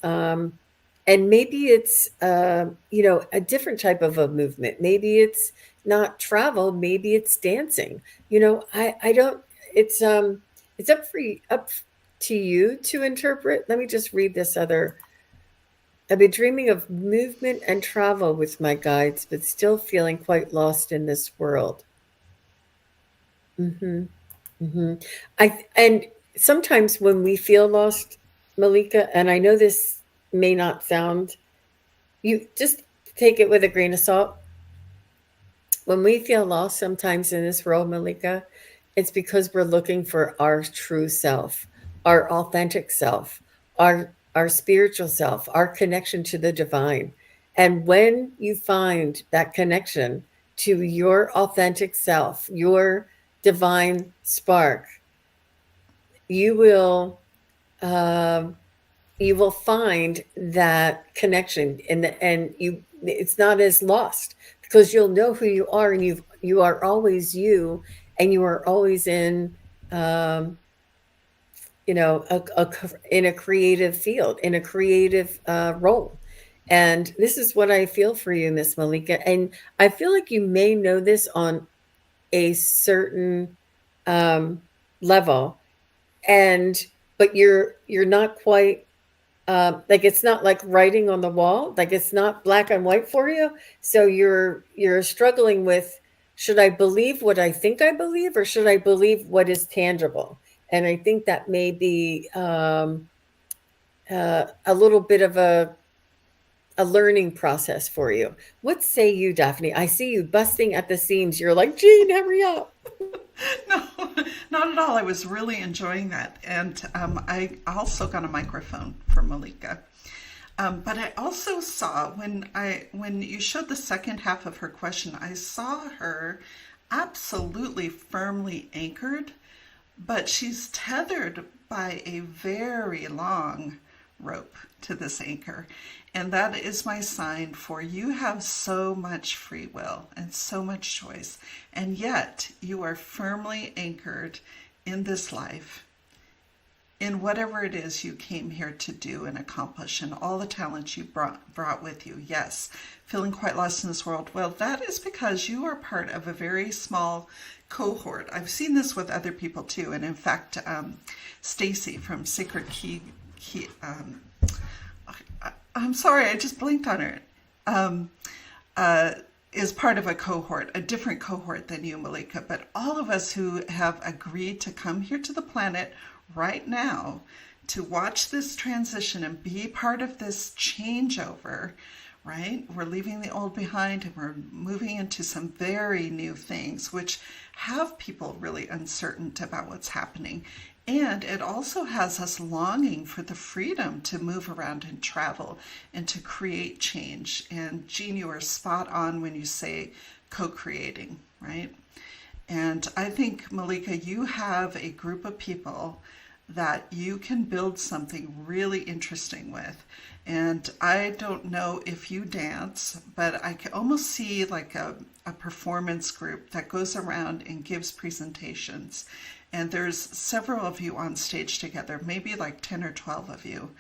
maybe it's a different type of a movement. Maybe it's not travel. Maybe it's dancing. I don't. It's up to you to interpret. Let me just read this other. I've been dreaming of movement and travel with my guides, but still feeling quite lost in this world. Hmm. Hmm. And sometimes when we feel lost, Malika, and I know this may not sound, you just take it with a grain of salt. When we feel lost sometimes in this world, Malika, it's because we're looking for our true self, our authentic self, our spiritual self, our connection to the divine. And when you find that connection to your authentic self, your divine spark, you will um, you will find that connection, and it's not as lost, because you'll know who you are, and you are always you, and you are always in um, in a creative field, in a creative role. And this is what I feel for you, Miss Malika. And I feel like you may know this on a certain um, level, and but you're not quite, like, it's not like writing on the wall, like it's not black and white for you. So you're struggling with, should I believe what I think I believe, or should I believe what is tangible? And I think that may be a little bit of a learning process for you. What say you, Daphne? I see you busting at the seams. You're like, Jean, hurry up. No, not at all. I was really enjoying that. And I also got a microphone for Malika. But I also saw, when you showed the second half of her question, I saw her absolutely firmly anchored, but she's tethered by a very long rope to this anchor. And that is my sign for you have so much free will and so much choice. And yet you are firmly anchored in this life, in whatever it is you came here to do and accomplish, and all the talents you brought with you. Yes, feeling quite lost in this world. Well, that is because you are part of a very small cohort. I've seen this with other people too. And in fact, Stacy from Sacred Key, I'm sorry, I just blinked on her. is part of a cohort, a different cohort than you, Malika, but all of us who have agreed to come here to the planet right now to watch this transition and be part of this changeover, right? We're leaving the old behind and we're moving into some very new things, which have people really uncertain about what's happening. And it also has us longing for the freedom to move around and travel and to create change. And Jean, you are spot on when you say co-creating, right? And I think, Malika, you have a group of people that you can build something really interesting with. And I don't know if you dance, but I can almost see like a performance group that goes around and gives presentations. And there's several of you on stage together, maybe like 10 or 12 of you.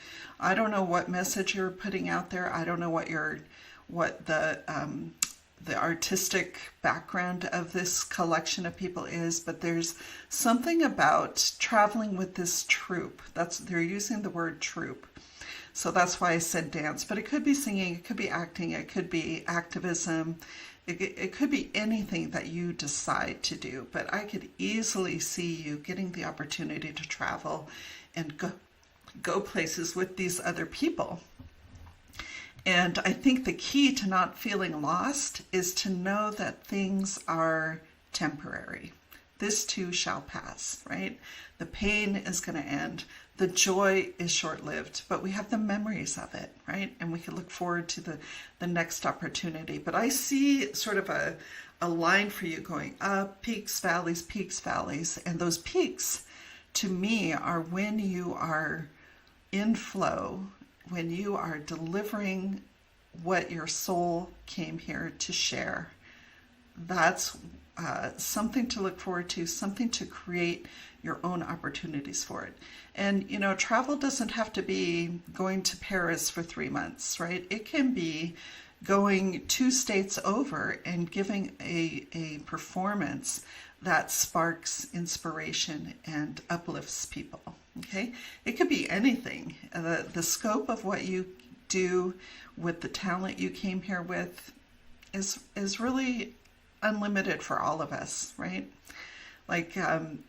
I don't know what message you're putting out there. I don't know what the artistic background of this collection of people is, but there's something about traveling with this troupe. They're using the word troupe. So that's why I said dance, but it could be singing, it could be acting, it could be activism, it could be anything that you decide to do. But I could easily see you getting the opportunity to travel and go places with these other people. And I think the key to not feeling lost is to know that things are temporary. This too shall pass, right? The pain is going to end. The joy is short-lived, but we have the memories of it, right? And we can look forward to the next opportunity. But I see sort of a line for you going up, peaks, valleys. And those peaks, to me, are when you are in flow, when you are delivering what your soul came here to share. That's something to look forward to, something to create your own opportunities for it. And, you know, travel doesn't have to be going to Paris for 3 months, right? It can be going 2 states over and giving a performance that sparks inspiration and uplifts people, okay? It could be anything. The scope of what you do with the talent you came here with is really unlimited for all of us, right? Like,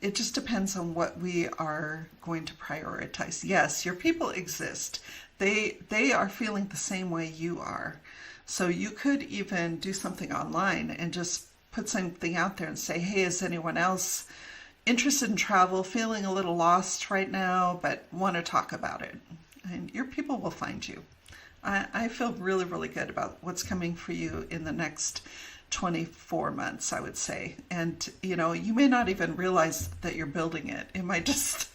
it just depends on what we are going to prioritize. Yes, your people exist. They are feeling the same way you are. So you could even do something online and just put something out there and say, hey, is anyone else interested in travel, feeling a little lost right now, but want to talk about it? And your people will find you. I feel really, really good about what's coming for you in the next 24 months, I would say. And, you know, you may not even realize that you're building it. It might just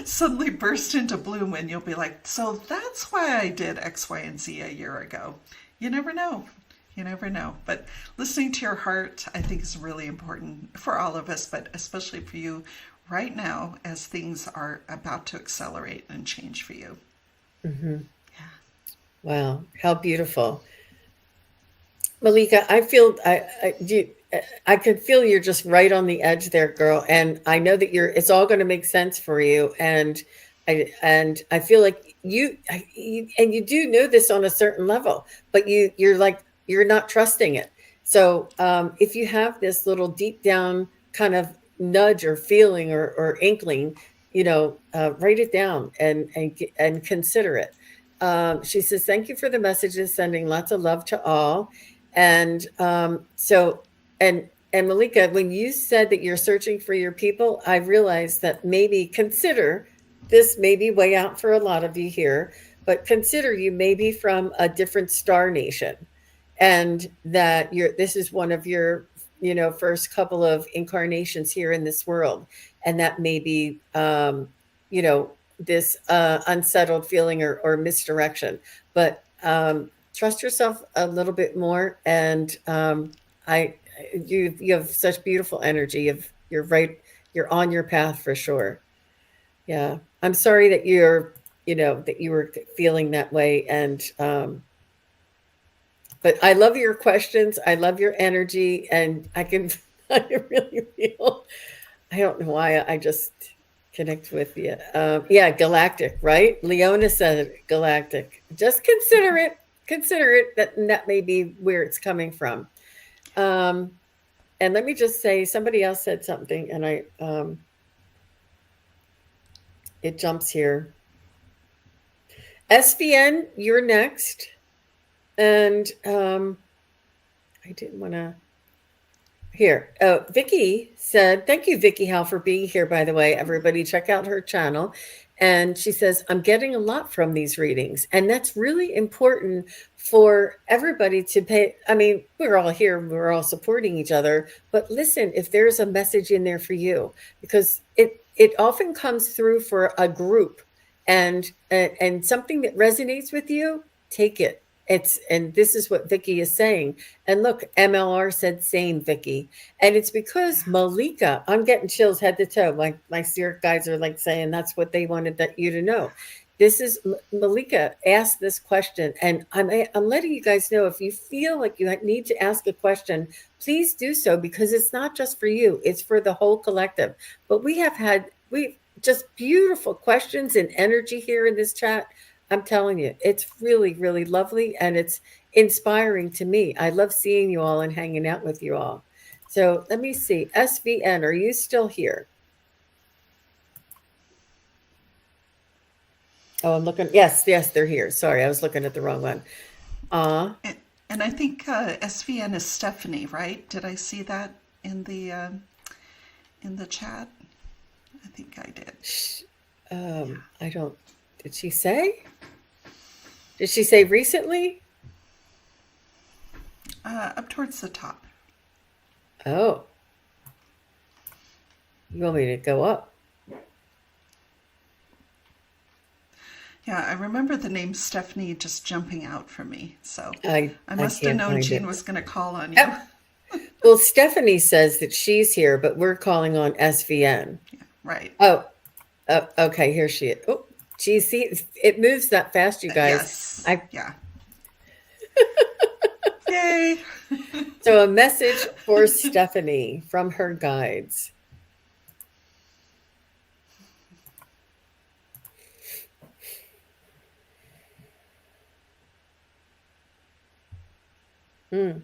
suddenly burst into bloom and you'll be like, so that's why I did X, Y, and Z a year ago. You never know. You never know. But listening to your heart, I think, is really important for all of us, but especially for you right now as things are about to accelerate and change for you. Mm-hmm. Yeah. Wow. How beautiful. Malika, I feel I could feel you're just right on the edge there, girl. And I know that it's all going to make sense for you. And I feel like you do know this on a certain level, but you're not trusting it. So if you have this little deep down kind of nudge or feeling or inkling, you know, write it down and consider it. She says, thank you for the messages, sending lots of love to all. And and Malika, when you said that you're searching for your people, I realized that maybe consider this may be way out for a lot of you here, but consider you may be from a different star nation, and that this is one of your, you know, first couple of incarnations here in this world, and that may be you know, this unsettled feeling or misdirection, but trust yourself a little bit more. And you have such beautiful energy. You're on your path for sure. Yeah. I'm sorry that that you were feeling that way. And but I love your questions. I love your energy, and I really feel, I don't know why I just connect with you. Yeah, galactic, right? Leona said galactic. Just consider it. Consider it, that may be where it's coming from. Um, and let me just say, somebody else said something, and it jumps here. SVN, you're next. And I didn't want to. Here, oh, Vicky said, thank you, Vicky Howe, for being here, by the way. Everybody, check out her channel. And she says, I'm getting a lot from these readings. And that's really important for everybody to pay. I mean, we're all here, we're all supporting each other. But listen, if there's a message in there for you, because it often comes through for a group, and something that resonates with you, take it. And this is what Vicky is saying. And look, MLR said same, Vicky. And it's because Malika, I'm getting chills head to toe. My spirit guides are like saying that's what they wanted you to know. This is Malika asked this question, and I'm letting you guys know, if you feel like you need to ask a question, please do so, because it's not just for you, it's for the whole collective. But we've just beautiful questions and energy here in this chat. I'm telling you, it's really, really lovely, and it's inspiring to me. I love seeing you all and hanging out with you all. So let me see. SVN, are you still here? Oh, I'm looking. Yes, they're here. Sorry, I was looking at the wrong one. And I think SVN is Stephanie, right? Did I see that in the chat? I think I did. I don't. Did she say? Did she say recently? Up towards the top. Oh. You want me to go up? Yeah, I remember the name Stephanie just jumping out for me. So I must have known Jean was going to call on you. Well, Stephanie says that she's here, but we're calling on SVN. Yeah, right. Oh, okay. Here she is. Oh, geez, see, it moves that fast, you guys. Yes. Yeah. Yay. So a message for Stephanie from her guides. You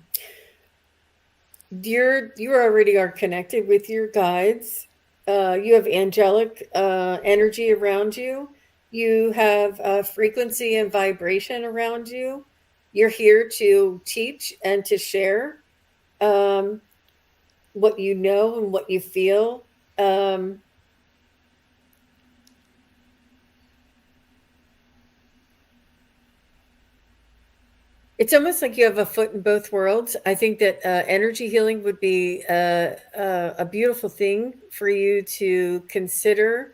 already are connected with your guides. You have angelic energy around you. You have frequency and vibration around you. You're here to teach and to share what you know and what you feel. It's almost like you have a foot in both worlds. I think that energy healing would be a beautiful thing for you to consider,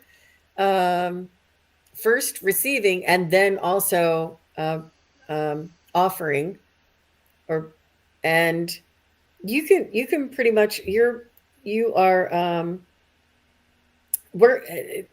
first receiving and then also offering, and you can pretty much you are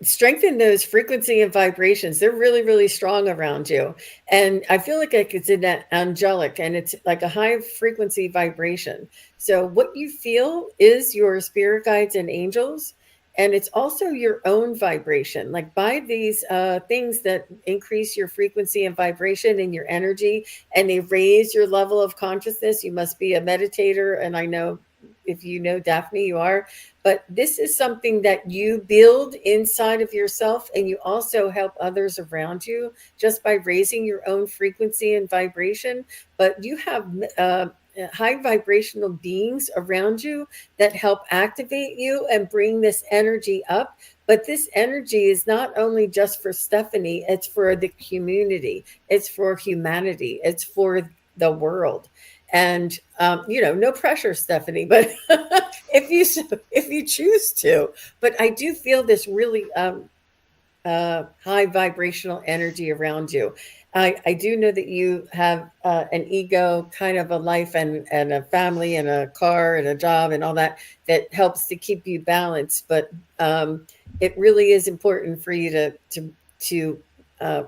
strengthen those frequency and vibrations. They're really, really strong around you. And I feel like it's in that angelic, and it's like a high frequency vibration. So what you feel is your spirit guides and angels. And it's also your own vibration. Like, buy these things that increase your frequency and vibration and your energy, and they raise your level of consciousness. You must be a meditator. And I know, if you know Daphne, you are. But this is something that you build inside of yourself, and you also help others around you just by raising your own frequency and vibration. But you have high vibrational beings around you that help activate you and bring this energy up. But this energy is not only just for Stephanie, it's for the community, it's for humanity, it's for the world. And no pressure, Stephanie, but if you choose to. But I do feel this really high vibrational energy around you. I do know that you have an ego, kind of a life and a family and a car and a job and all that helps to keep you balanced. But it really is important for you to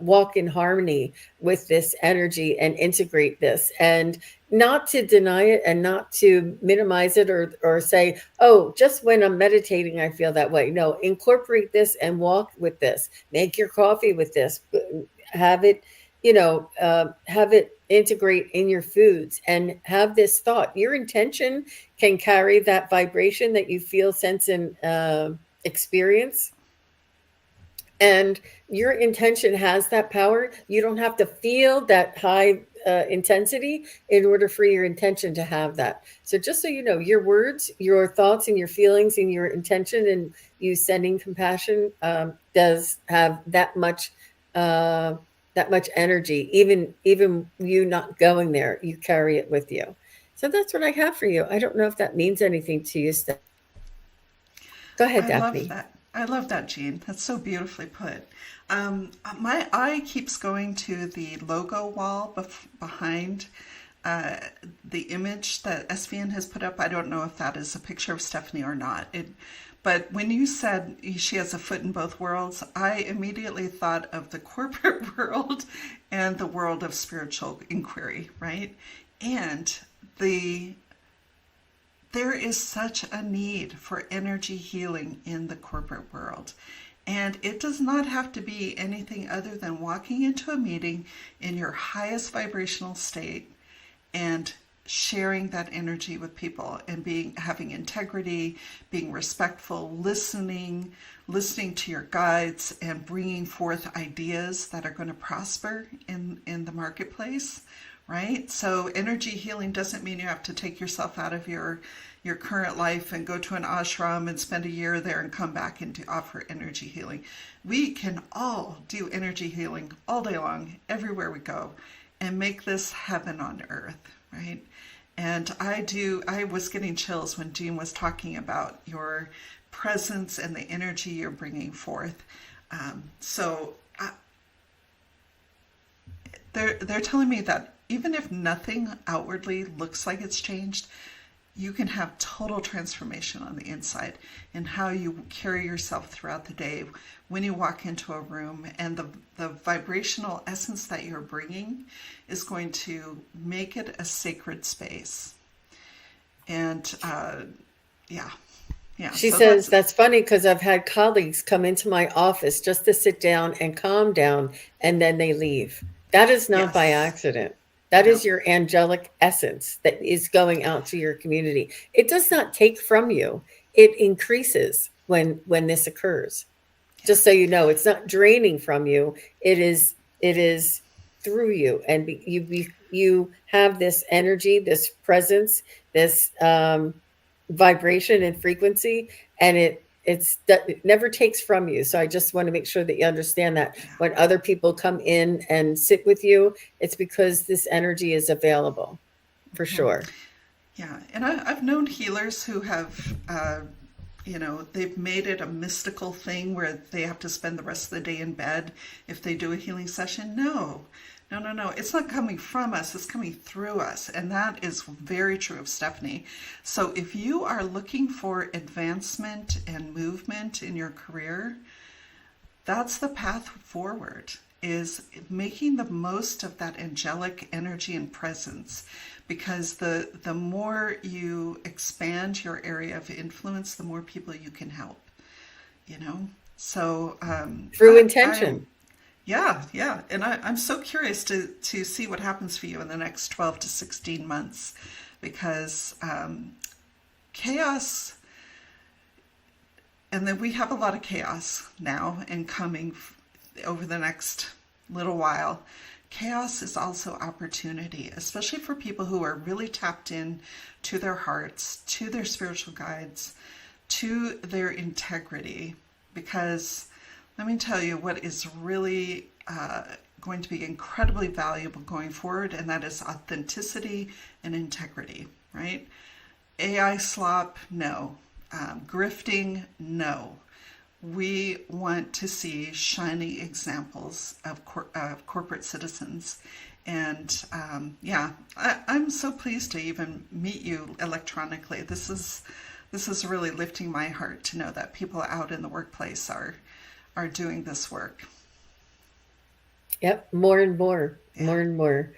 walk in harmony with this energy and integrate this, and not to deny it and not to minimize it or say, oh, just when I'm meditating, I feel that way. No, incorporate this and walk with this. Make your coffee with this. Have it have it integrate in your foods and have this thought. Your intention can carry that vibration that you feel, sense, and experience. And your intention has that power. You don't have to feel that high intensity in order for your intention to have that. So just so you know, your words, your thoughts, and your feelings, and your intention, and you sending compassion does have that much energy. Even you not going there, you carry it with you. So that's what I have for you. I don't know if that means anything to you, Steph. Go ahead, I love Daphne. that. I love that, Jean. That's so beautifully put. My eye keeps going to the logo wall behind uh, the image that SVN has put up. I don't know if that is a picture of Stephanie or not. But when you said she has a foot in both worlds, I immediately thought of the corporate world and the world of spiritual inquiry, right? And the there is such a need for energy healing in the corporate world. And it does not have to be anything other than walking into a meeting in your highest vibrational state and sharing that energy with people and having integrity, being respectful, listening to your guides, and bringing forth ideas that are going to prosper in the marketplace, right? So energy healing doesn't mean you have to take yourself out of your current life and go to an ashram and spend a year there and come back and offer energy healing. We can all do energy healing all day long, everywhere we go, and make this heaven on earth, right? And I was getting chills when Jean was talking about your presence and the energy you're bringing forth. So they're telling me that even if nothing outwardly looks like it's changed, you can have total transformation on the inside in how you carry yourself throughout the day when you walk into a room. And the vibrational essence that you're bringing is going to make it a sacred space. And yeah. She So says that's funny because I've had colleagues come into my office just to sit down and calm down, and then they leave. That is not by yes, accident. That no, is your angelic essence that is going out to your community. It does not take from you. It increases when this occurs. yeah. Just so you know, it's not draining from you. It is through you, and you have this energy, this presence, this vibration and frequency, and it never takes from you. So I just want to make sure that you understand that Yeah. when other people come in and sit with you, it's because this energy is available for sure. Yeah, and I've known healers who have, they've made it a mystical thing where they have to spend the rest of the day in bed if they do a healing session. No, no, no, no. It's not coming from us, it's coming through us. And that is very true of Stephanie. So if you are looking for advancement and movement in your career, that's the path forward, is making the most of that angelic energy and presence, because the more you expand your area of influence, the more people you can help, you know. So Through I'm intention. yeah, and I'm so curious to see what happens for you in the next 12 to 16 months, because chaos, and then we have a lot of chaos now and coming over the next little while. Chaos is also opportunity, especially for people who are really tapped in to their hearts, to their spiritual guides, to their integrity. Because let me tell you what is really going to be incredibly valuable going forward, and that is authenticity and integrity, right? AI slop, no. Grifting, no. We want to see shining examples of corporate citizens. And I'm so pleased to even meet you electronically. This is really lifting my heart to know that people out in the workplace are doing this work. Yep, more and more, Yeah. more and more.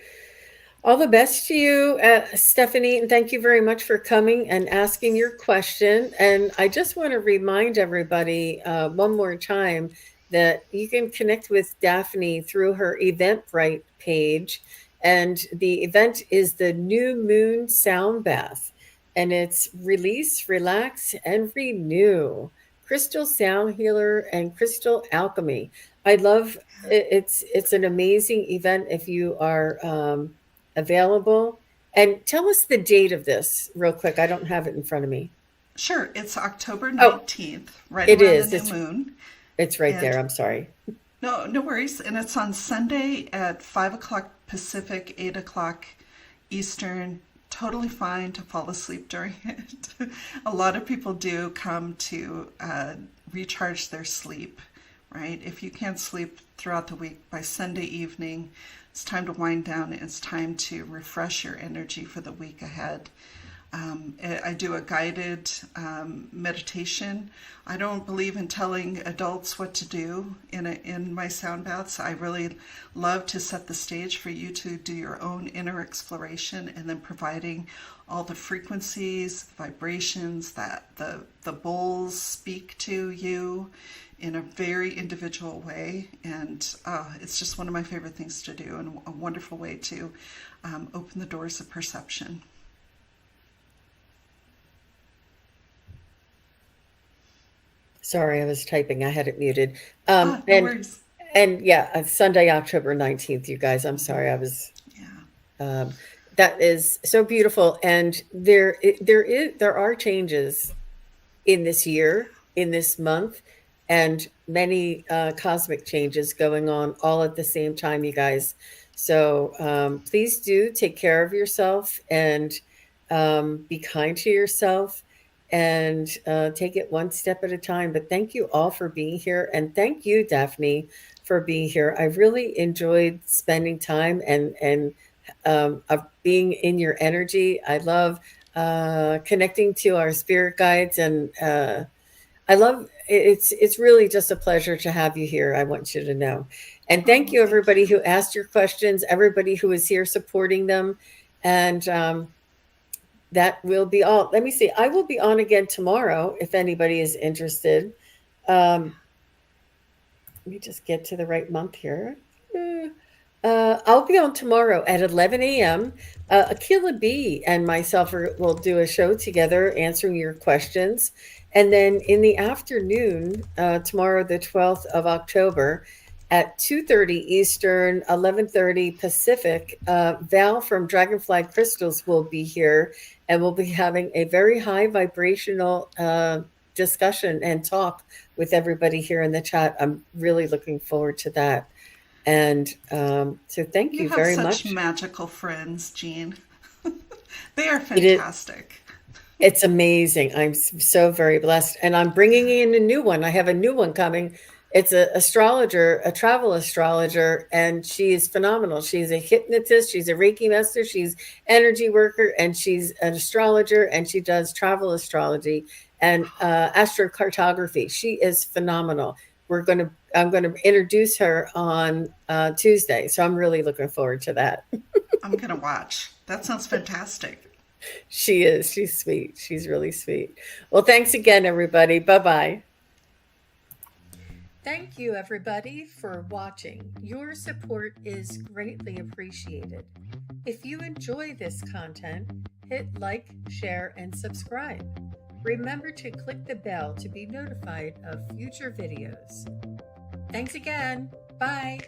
All the best to you, Stephanie, and thank you very much for coming and asking your question. And I just want to remind everybody one more time that you can connect with Daphne through her Eventbrite page. And the event is the New Moon Sound Bath. And it's release, relax, and renew. Crystal sound healer and crystal alchemy. I love it. It's an amazing event if you are available. And tell us the date of this real quick. I don't have it in front of me. Sure, it's October Oh, 19th, right it around the is. new moon. It's right And there. I'm sorry. no worries. And it's on Sunday at 5 o'clock Pacific, 8 o'clock Eastern. Totally fine to fall asleep during it. A lot of people do come to recharge their sleep, right? If you can't sleep throughout the week, by Sunday evening, it's time to wind down. It's time to refresh your energy for the week ahead. I do a guided meditation. I don't believe in telling adults what to do in my sound baths. I really love to set the stage for you to do your own inner exploration, and then providing all the frequencies, vibrations that the bowls speak to you in a very individual way. And it's just one of my favorite things to do, and a wonderful way to open the doors of perception. Sorry, I was typing. I had it muted. No worries. And yeah, Sunday, October 19th, you guys. I'm sorry. I was Yeah. that is so beautiful. And there are changes in this year, in this month, and many cosmic changes going on all at the same time, you guys. So please do take care of yourself, and be kind to yourself, and take it one step at a time. But thank you all for being here. And thank you, Daphne, for being here. I really enjoyed spending time and of being in your energy. I love connecting to our spirit guides, and I love it's really just a pleasure to have you here. I want you to know. And thank Oh, you, thank everybody you. who asked your questions, everybody who is here supporting them. And that will be all. Let me see. I will be on again tomorrow if anybody is interested. Um, Let me just get to the right month here. I'll be on tomorrow at 11 a.m. Akila B and myself will do a show together answering your questions. And then in the afternoon, tomorrow, the 12th of October, at 2:30 Eastern, 11:30 Pacific, Val from Dragonfly Crystals will be here, and we'll be having a very high vibrational discussion and talk with everybody here in the chat. I'm really looking forward to that. And so thank You you have very such much. magical friends, Jean. They are It is, fantastic. it's amazing. I'm so very blessed. And I'm bringing in a new one. I have a new one coming. It's an astrologer, a travel astrologer, and she is phenomenal. She's a hypnotist, she's a Reiki master, she's energy worker, and she's an astrologer, and she does travel astrology and astrocartography. She is phenomenal. I'm gonna introduce her on Tuesday, so I'm really looking forward to that. I'm going to watch. That sounds fantastic. She is. She's sweet. She's really sweet. Well, thanks again, everybody. Bye bye. Thank you, everybody, for watching. Your support is greatly appreciated. If you enjoy this content, hit like, share, and subscribe. Remember to click the bell to be notified of future videos. Thanks again. Bye.